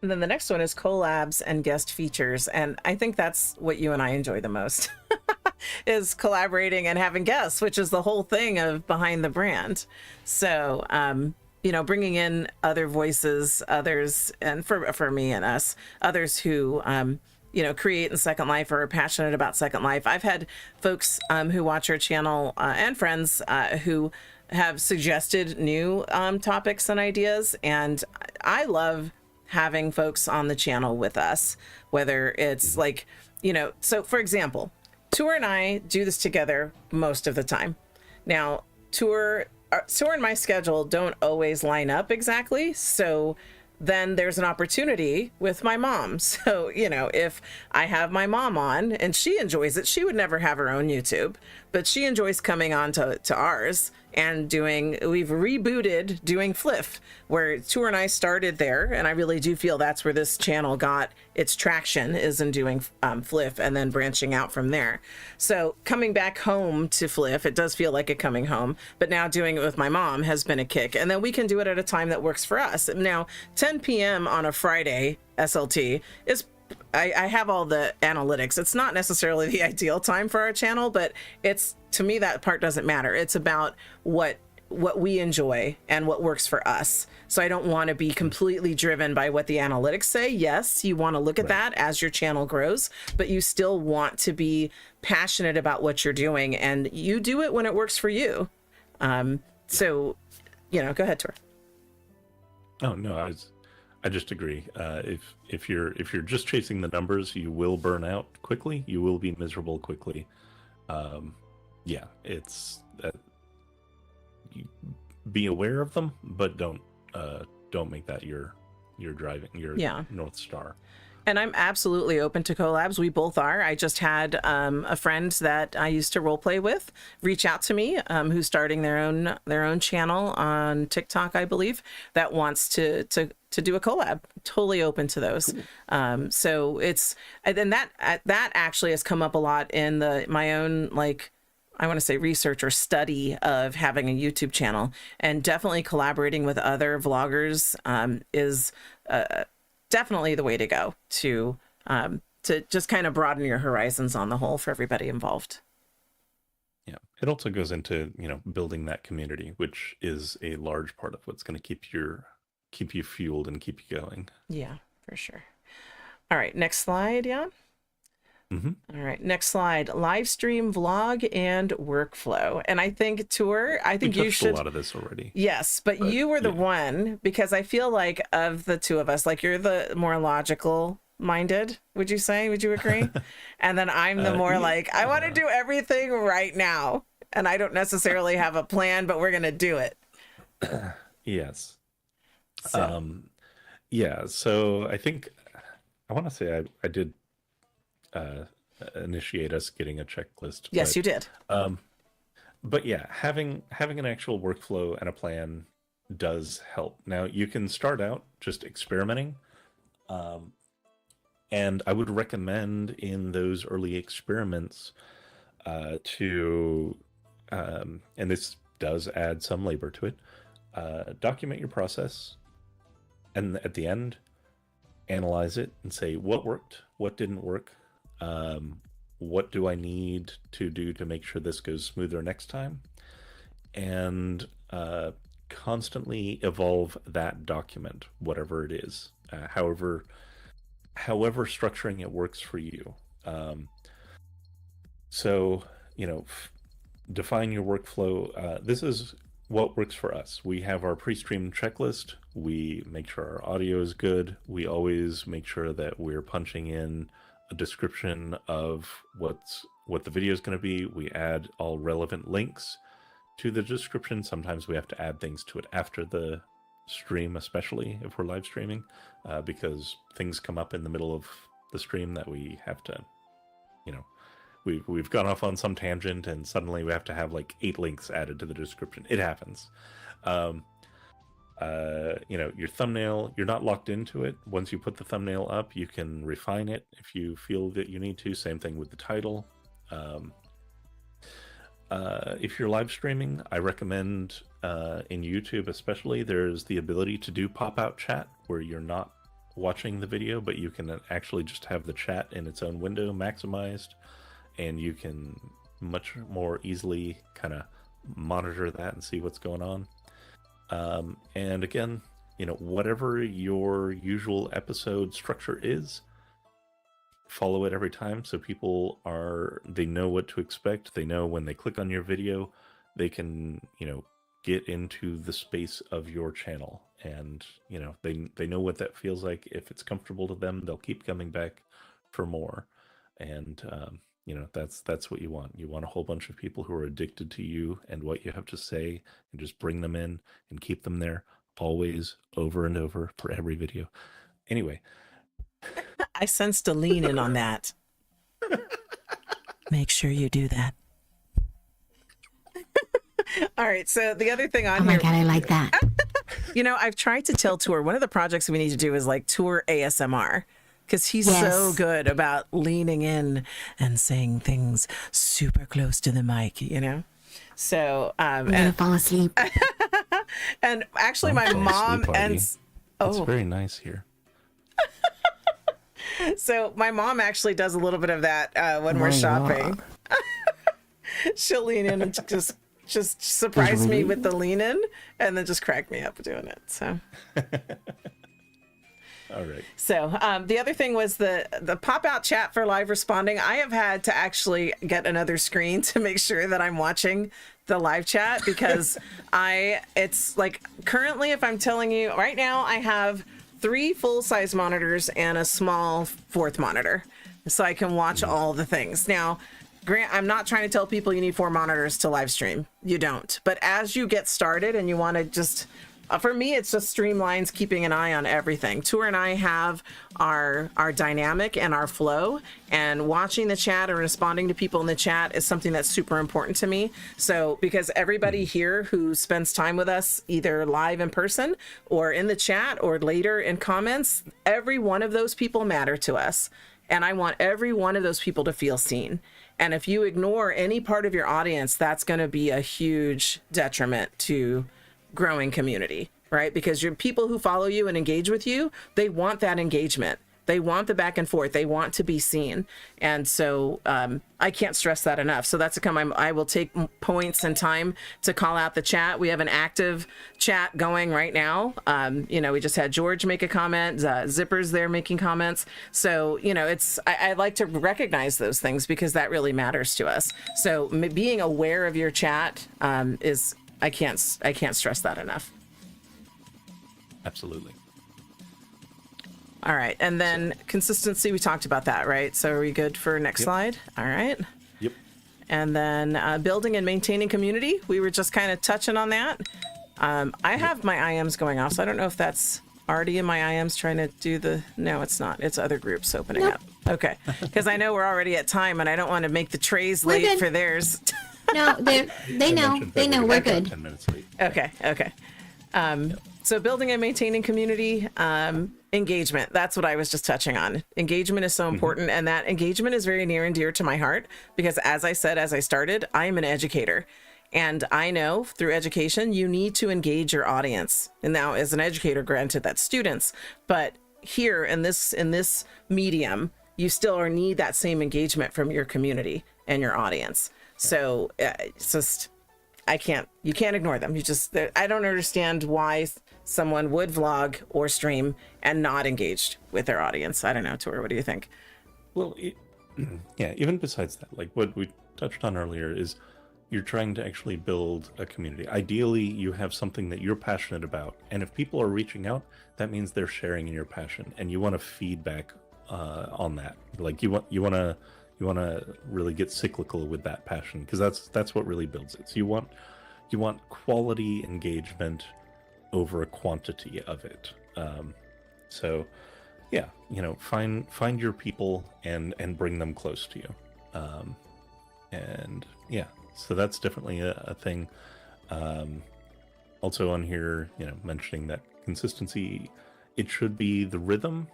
And then the next one is collabs and guest features. And I think that's what you and I enjoy the most is collaborating and having guests, which is the whole thing of behind the brand. So, you know, bringing in other voices, others, and for me and us, others who, you know, create in Second Life or are passionate about Second Life. I've had folks who watch our channel and friends who have suggested new topics and ideas. And I love having folks on the channel with us, whether it's like, you know, so for example, Tour and I do this together most of the time. Now, Tour and my schedule don't always line up exactly. So then there's an opportunity with my mom. So, you know, if I have my mom on and she enjoys it, she would never have her own YouTube, but she enjoys coming on to ours and we've rebooted doing Fliff, where Tour and I started there. And I really do feel that's where this channel got its traction, is in doing Fliff and then branching out from there. So coming back home to Fliff, it does feel like a coming home, but now doing it with my mom has been a kick. And then we can do it at a time that works for us. Now, 10 p.m. on a Friday SLT is, I have all the analytics. It's not necessarily the ideal time for our channel, but it's, to me, that part doesn't matter. It's about what we enjoy and what works for us. So I don't want to be completely driven by what the analytics say. Yes, you want to look at that as your channel grows, but you still want to be passionate about what you're doing, and you do it when it works for you. So, you know, go ahead, Tor. Oh no, I just agree. If you're just chasing the numbers, you will burn out quickly. You will be miserable quickly. Yeah, it's you be aware of them, but don't make that your North Star. And I'm absolutely open to collabs. We both are. I just had a friend that I used to role play with reach out to me, who's starting their own channel on TikTok, I believe, that wants to do a collab. Totally open to those. So it's, and that actually has come up a lot in my own, like, I want to say research or study of having a YouTube channel, and definitely collaborating with other vloggers is definitely the way to go to just kind of broaden your horizons on the whole for everybody involved. Yeah, it also goes into, you know, building that community, which is a large part of what's going to keep you fueled and keep you going. Yeah, for sure. All right, next slide, yeah. Mm-hmm. All right, next slide. Live stream, vlog, and workflow. And I think, Tour, you should. A lot of this already. Yes, but you were the one, because I feel like of the two of us, like, you're the more logical minded. Would you say? Would you agree? And then I'm the more like, I want to do everything right now, and I don't necessarily have a plan, but we're gonna do it. Yes. So. Yeah. So I think I want to say I did initiate us getting a checklist. Yes, you did. But yeah, having an actual workflow and a plan does help. Now you can start out just experimenting, and I would recommend in those early experiments to, and this does add some labor to it, document your process, and at the end, analyze it and say what worked, what didn't work. What do I need to do to make sure this goes smoother next time? And constantly evolve that document, whatever it is, however structuring it works for you. So, you know, define your workflow. This is what works for us. We have our pre-stream checklist. We make sure our audio is good. We always make sure that we're punching in a description of what the video is going to be. We add all relevant links to the description. Sometimes we have to add things to it after the stream, especially if we're live streaming, because things come up in the middle of the stream that we have to, you know, we've gone off on some tangent and suddenly we have to have like 8 links added to the description. It happens. You know, your thumbnail, you're not locked into it. Once you put the thumbnail up, you can refine it if you feel that you need to. Same thing with the title. If you're live streaming, I recommend in YouTube especially, there's the ability to do pop-out chat where you're not watching the video, but you can actually just have the chat in its own window maximized, and you can much more easily kind of monitor that and see what's going on. And again, you know, whatever your usual episode structure is, follow it every time so they know what to expect. They know when they click on your video, they can, you know, get into the space of your channel, and, you know, they know what that feels like. If it's comfortable to them, they'll keep coming back for more. And, you know, that's what you want. You want a whole bunch of people who are addicted to you and what you have to say, and just bring them in and keep them there always, over and over for every video. Anyway, I sensed a lean in on that. Make sure you do that. All right. So the other thing on Oh my here, God, I like that. you know, I've tried to tell Tour, one of the projects we need to do is like Tour ASMR, because he's Yes. so good about leaning in and saying things super close to the mic, you know? So, I'm gonna fall asleep. and actually my Don't fall mom asleep, and, Artie. It's very nice here. so my mom actually does a little bit of that when we're my shopping. She'll lean in and just surprise me with the lean in and then just crack me up doing it. So All right. So the other thing was the pop-out chat for live responding. I have had to actually get another screen to make sure that I'm watching the live chat, because it's like currently, if I'm telling you right now, I have 3 full-size monitors and a small 4th monitor, so I can watch all the things. Now, Grant, I'm not trying to tell people you need 4 monitors to live stream. You don't. But as you get started and you want to just, for me, it's just streamlines, keeping an eye on everything. Tour and I have our dynamic and our flow, and watching the chat and responding to people in the chat is something that's super important to me. So, because everybody here who spends time with us, either live in person or in the chat or later in comments, every one of those people matter to us. And I want every one of those people to feel seen. And if you ignore any part of your audience, that's going to be a huge detriment to growing community, right? Because your people who follow you and engage with you, they want that engagement. They want the back and forth. They want to be seen. And so I can't stress that enough. So that's I will take points and time to call out the chat. We have an active chat going right now. You know, we just had George make a comment, Zipper's there making comments. So, you know, I like to recognize those things because that really matters to us. So being aware of your chat I can't stress that enough. Absolutely. All right. And then consistency, we talked about that, right? So are we good for next slide? All right. Yep. And then building and maintaining community. We were just kind of touching on that. I have my IMs going off, so I don't know if that's already in my IMs trying to do no, it's not. It's other groups opening up. Okay. Because I know we're already at time and I don't want to make the trays We're late good. for theirs. No, they know. They know we're good. 10 minutes late. Okay. So building and maintaining community engagement. That's what I was just touching on. Engagement is so important, and that engagement is very near and dear to my heart because, as I said, as I started, I am an educator. And I know through education, you need to engage your audience. And now as an educator, granted that's students, but here in this medium, you still need that same engagement from your community and your audience. So it's just, you can't ignore them. I don't understand why someone would vlog or stream and not engaged with their audience. I don't know, Tor, what do you think? Well, yeah, even besides that, like what we touched on earlier is you're trying to actually build a community. Ideally, you have something that you're passionate about. And if people are reaching out, that means they're sharing in your passion and you want to feedback on that. Like you want to really get cyclical with that passion because that's what really builds it. So you want quality engagement over a quantity of it. So yeah, find your people and bring them close to you. And yeah, so that's definitely a thing. Also on here, mentioning that consistency, it should be the rhythm.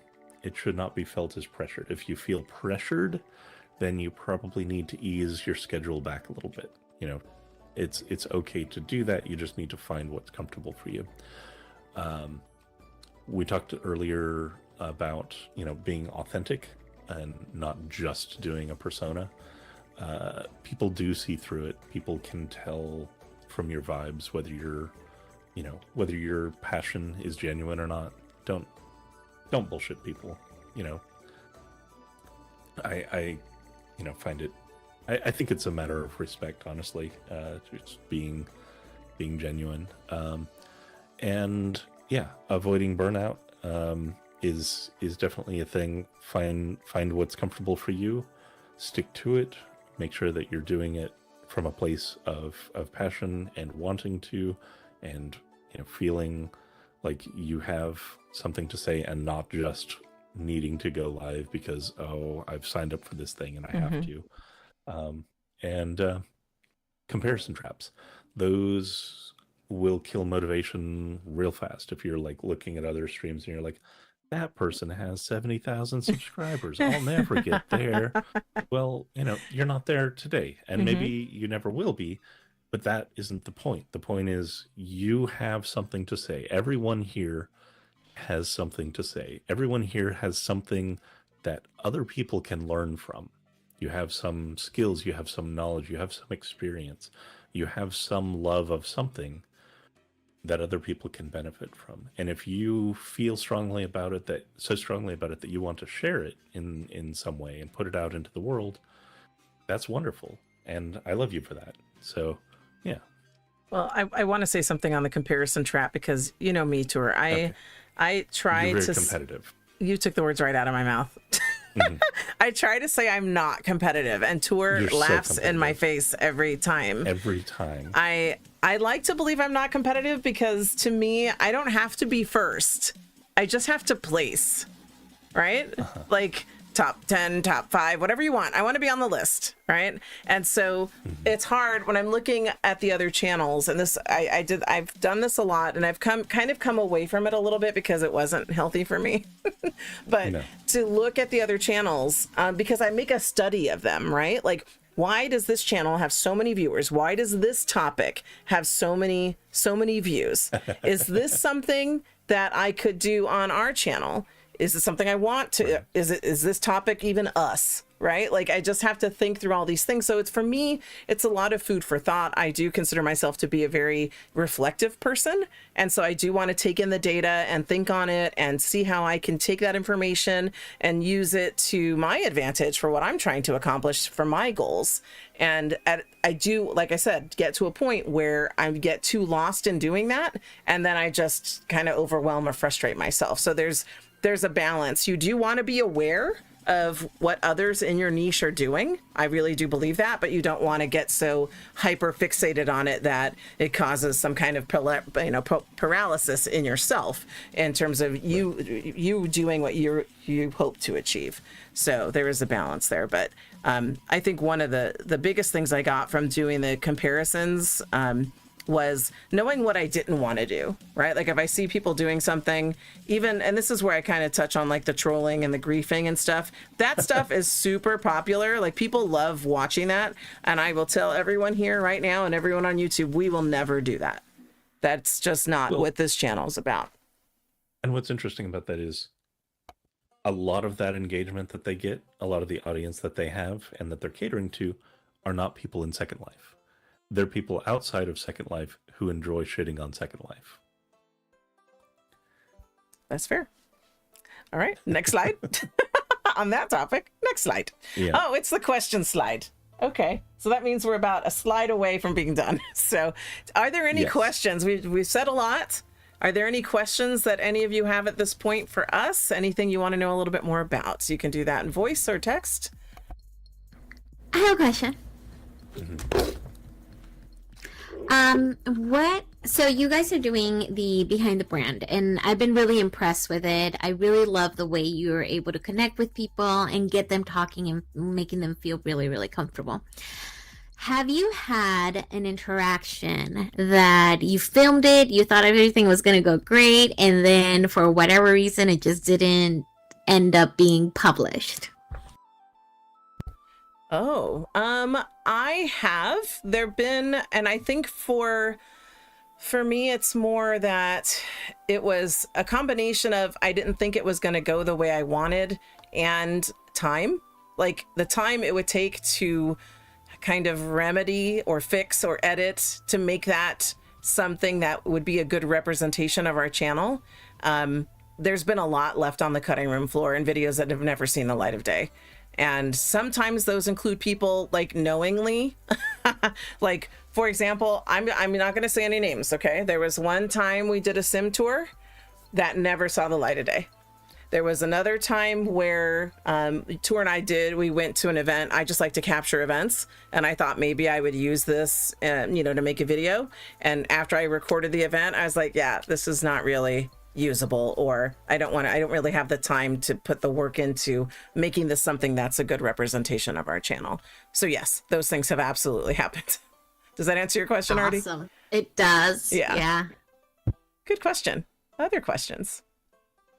It should not be felt as pressured. If you feel pressured, then you probably need to ease your schedule back a little bit. It's okay to do that. You just need to find what's comfortable for you. We talked earlier about, being authentic and not just doing a persona. People do see through it. People can tell from your vibes whether your passion is genuine or not. Don't bullshit people. I find it. I think it's a matter of respect, honestly. Just being genuine, and yeah, avoiding burnout is definitely a thing. Find what's comfortable for you, stick to it. Make sure that you're doing it from a place of passion and wanting to, and feeling Like you have something to say and not just needing to go live because, oh, I've signed up for this thing and I have to. And comparison traps, those will kill motivation real fast. If you're like looking at other streams and you're like, that person has 70,000 subscribers, I'll never get there. Well, you're not there today, and maybe you never will be, but that isn't the point. The point is you have something to say. Everyone here has something to say. Everyone here has something that other people can learn from. You have some skills, you have some knowledge, you have some experience, you have some love of something that other people can benefit from. And if you feel strongly about it, that you want to share it in some way and put it out into the world, that's wonderful. And I love you for that. So, yeah. Well, I want to say something on the comparison trap because you know me, Tour. I try You're to very competitive. You took the words right out of my mouth. I try to say I'm not competitive, and Tour laughs in my face every time. Every time. I like to believe I'm not competitive because to me, I don't have to be first. I just have to place, right? Like top 10, top 5, whatever you want. I want to be on the list, right? And so it's hard when I'm looking at the other channels, and this I've done this a lot, and I've come away from it a little bit because it wasn't healthy for me. But to look at the other channels, because I make a study of them, right? Like, why does this channel have so many viewers? Why does this topic have so many views? Is this something that I could do on our channel? Is it something I want to, is this topic even us, right? Like, I just have to think through all these things. So for me, it's a lot of food for thought. I do consider myself to be a very reflective person. And so I do want to take in the data and think on it and see how I can take that information and use it to my advantage for what I'm trying to accomplish for my goals. And I do, like I said, get to a point where I get too lost in doing that. And then I just kind of overwhelm or frustrate myself. So there's a balance. You do want to be aware of what others in your niche are doing. I really do believe that, but you don't want to get so hyper fixated on it that it causes some kind of paralysis in yourself in terms of you doing what you hope to achieve. So there is a balance there. But I think one of the biggest things I got from doing the comparisons was knowing what I didn't want to do, right? Like if I see people doing something, even, and this is where I kind of touch on like the trolling and the griefing and stuff, that stuff is super popular. Like people love watching that. And I will tell everyone here right now and everyone on YouTube, we will never do that. That's just not what this channel is about. And what's interesting about that is a lot of that engagement that they get, a lot of the audience that they have and that they're catering to are not people in Second Life. They're people outside of Second Life who enjoy shitting on Second Life. That's fair. All right, next slide. On that topic, next slide. Yeah. Oh, it's the question slide. Okay, so that means we're about a slide away from being done. So are there any questions? We've said a lot. Are there any questions that any of you have at this point for us? Anything you want to know a little bit more about? So you can do that in voice or text. I have a question. So you guys are doing the Behind the Brand, and I've been really impressed with it. I really love the way you're able to connect with people and get them talking and making them feel really, really comfortable. Have you had an interaction that you filmed it, you thought everything was going to go great, and then for whatever reason, it just didn't end up being published? Oh, I have. There've been, and I think for me, it's more that it was a combination of I didn't think it was going to go the way I wanted and time, like the time it would take to kind of remedy or fix or edit to make that something that would be a good representation of our channel. There's been a lot left on the cutting room floor and videos that have never seen the light of day. And sometimes those include people like knowingly, like, for example, I'm not going to say any names. Okay. There was one time we did a sim tour that never saw the light of day. There was another time where Tour and we went to an event. I just like to capture events, and I thought maybe I would use this, to make a video. And after I recorded the event, I was like, yeah, this is not really usable, or I don't really have the time to put the work into making this something that's a good representation of our channel. So yes, those things have absolutely happened. Does that answer your question, Artie? Awesome. It does. Yeah. Good question. Other questions?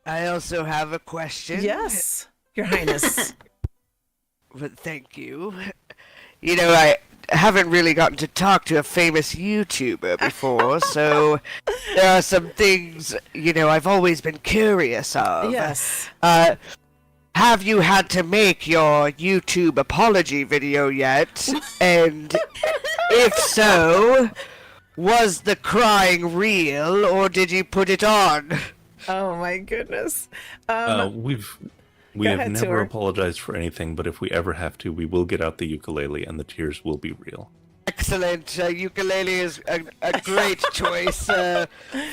I also have a question. Yes, Your Highness. But thank you. I haven't really gotten to talk to a famous YouTuber before, so there are some things, I've always been curious of. Yes. Have you had to make your YouTube apology video yet? And if so, was the crying real, or did you put it on? Oh my goodness. We have ahead, never Tour. apologized for anything, but if we ever have to, we will get out the ukulele, and the tears will be real. Excellent. Ukulele is a great choice for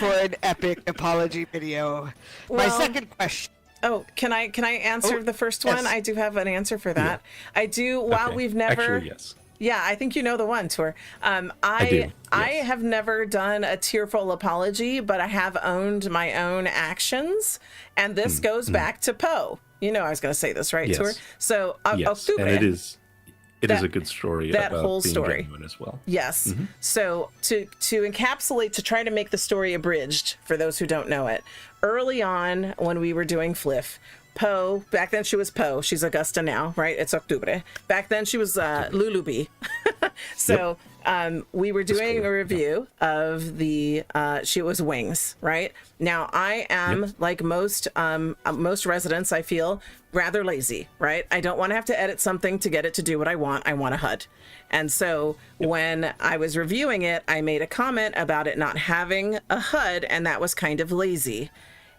an epic apology video. My Well- second question. Oh, can I answer the first one? yes. I do have an answer for that. I do. While Okay. we've never, Actually, yes. yeah, I think you know the one, Tour. do, I yes. have never done a tearful apology, but I have owned my own actions, and this goes back to Poe. I was going to say this, right, Yes. Tour? So, Yes, Octubre, and it is That- a good story that about whole being story. genuine as well. Yes. So to encapsulate, to try to make the story abridged for those who don't know it, early on when we were doing Fliff, Poe, back then she was Poe, she's Augusta now, right? It's Octubre. Back then she was Lulubi. So we were doing a review of she was Wings, right? Now I am like most residents, I feel rather lazy, right? I don't want to have to edit something to get it to do what I want. I want a HUD. And so when I was reviewing it, I made a comment about it not having a HUD, and that was kind of lazy.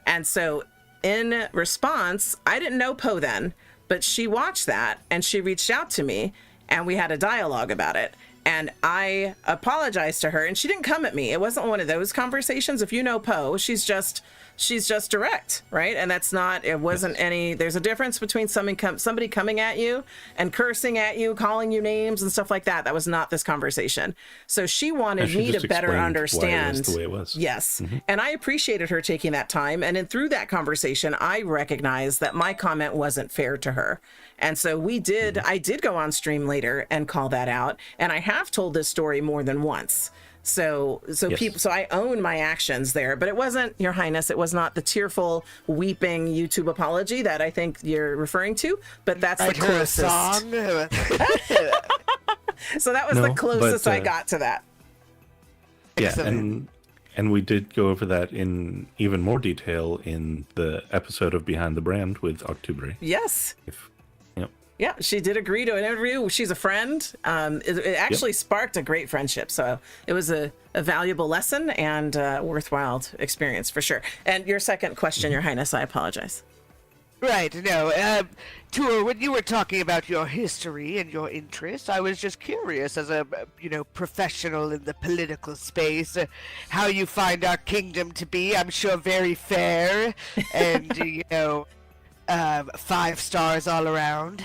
And so in response, I didn't know Poe then, but she watched that and she reached out to me and we had a dialogue about it. And I apologized to her, and she didn't come at me. It wasn't one of those conversations. If you know Poe, she's just direct, right? And that's not, it wasn't any, there's a difference between somebody coming at you and cursing at you, calling you names and stuff like that. That was not this conversation. So she wanted And she me to just better explained why it understand. was the way it was. Yes. And I appreciated her taking that time. And then through that conversation, I recognized that my comment wasn't fair to her. And so I did go on stream later and call that out. And I have told this story more than once. So I own my actions there, but it wasn't, Your Highness, it was not the tearful, weeping YouTube apology that I think you're referring to, but that's the Write her a closest. song. So that was No, the closest but, I got to that. Yeah, Excellent. and we did go over that in even more detail in the episode of Behind the Brand with Octubre. Yes. Yep. Yeah, she did agree to an interview. She's a friend. It actually sparked a great friendship. So it was a valuable lesson and worthwhile experience for sure. And your second question, Your Highness, I apologize. Right, no. Tour, when you were talking about your history and your interests, I was just curious as a, professional in the political space, how you find our kingdom to be. I'm sure very fair and, 5 stars all around.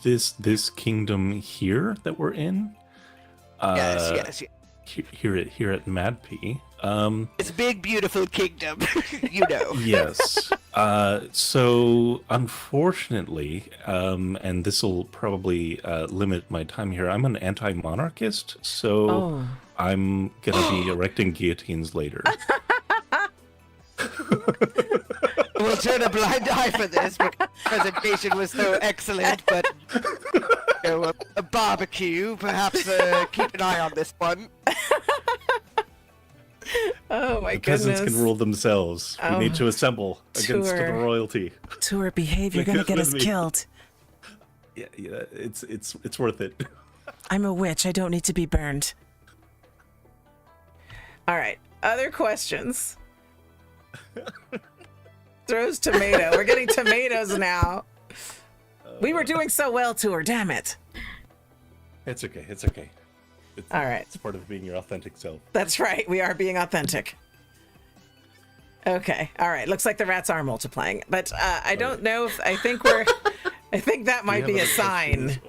This kingdom here that we're in, Yes. here at MadPea, It's a big, beautiful kingdom, yes. So unfortunately, and this will probably limit my time here, I'm an anti-monarchist, so I'm gonna be erecting guillotines later. We'll turn a blind eye for this because the presentation was so excellent, but a barbecue, perhaps keep an eye on this one. Oh my The peasants goodness. can rule themselves. We need to assemble against the Tour. royalty. Tour, behave. You're going to get us With me. killed. Yeah, it's worth it. I'm a witch. I don't need to be burned. All right. Other questions? Throws tomato. We're getting tomatoes now. We were doing so well, Tour. Damn it. It's okay. It's All right. It's part of being your authentic self. That's right. We are being authentic. Okay. All right. Looks like the rats are multiplying, but I don't know if I think I think that might be a sign.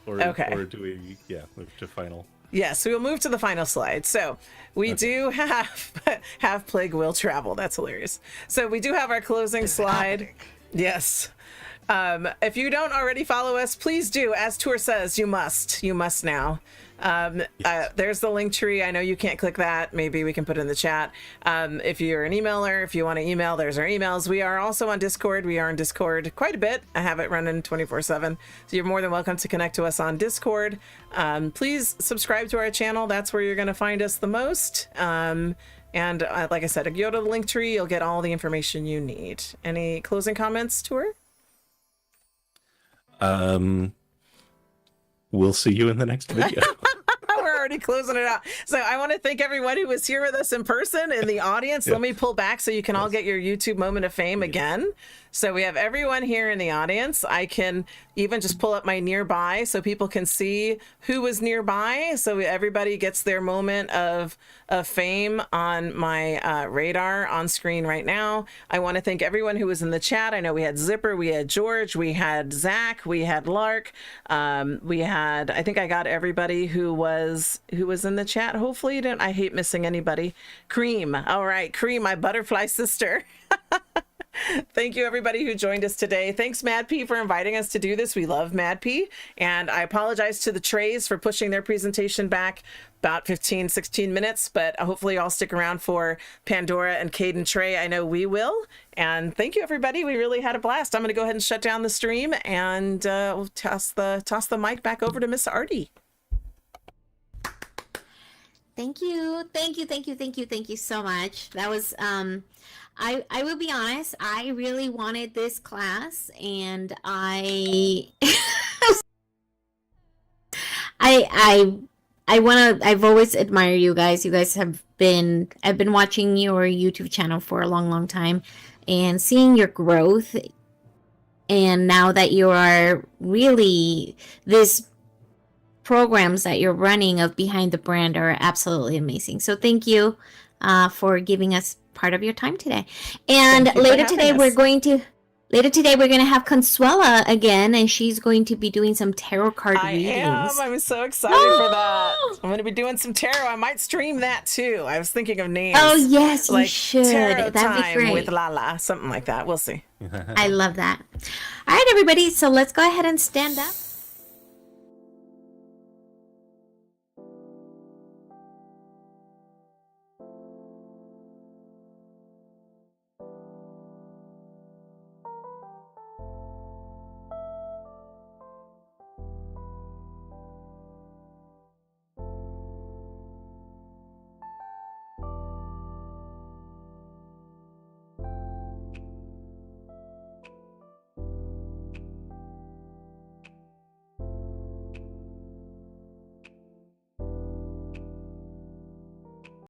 Okay. Or do we move to final? Yes, we will move to the final slide. So we do have plague will travel. That's hilarious. So we do have our closing slide. Yes. If you don't already follow us, please do. As Tour says, you must now. There's the link tree. I know you can't click that. Maybe we can put it in the chat. If you're an emailer, if you want to email, there's our emails. We are also on Discord. We are on Discord quite a bit. I have it running 24/7. So you're more than welcome to connect to us on Discord. Please subscribe to our channel. That's where you're going to find us the most. And like I said, if you go to the link tree, you'll get all the information you need. Any closing comments, Tour? We'll see you in the next video. We're already closing it out. So I want to thank everyone who was here with us in person in the audience. Let me pull back so you can all get your YouTube moment of fame again. So we have everyone here in the audience. I can even just pull up my nearby so people can see who was nearby. So everybody gets their moment of fame on my radar on screen right now. I want to thank everyone who was in the chat. I know we had Zipper, we had George, we had Zach, we had Lark. We had, I think I got everybody who was in the chat. Hopefully you didn't. I hate missing anybody. Cream. All right. Cream, my butterfly sister. Thank you, everybody who joined us today. Thanks, MadPea, for inviting us to do this. We love MadPea. And I apologize to the Trays for pushing their presentation back about 15, 16 minutes, but hopefully I'll stick around for Pandora and Caden Trey. I know we will. And thank you, everybody. We really had a blast. I'm going to go ahead and shut down the stream, and we'll toss the mic back over to Miss Artie. Thank you so much. That was I will be honest, I really wanted this class, and I've always admired you guys. You guys I've been watching your YouTube channel for a long time, and seeing your growth, and now that you are really this programs that you're running of Behind the Brand are absolutely amazing. So thank you for giving us part of your time today. And later today we're going to have Consuela again, and she's going to be doing some tarot card readings. I'm so excited for that. I'm going to be doing some tarot. I might stream that too. I was thinking of names. Oh yes, like you should. Tarot That'd be time great. with Lala, something like that. We'll see. I love that. All right, everybody. So let's go ahead and stand up.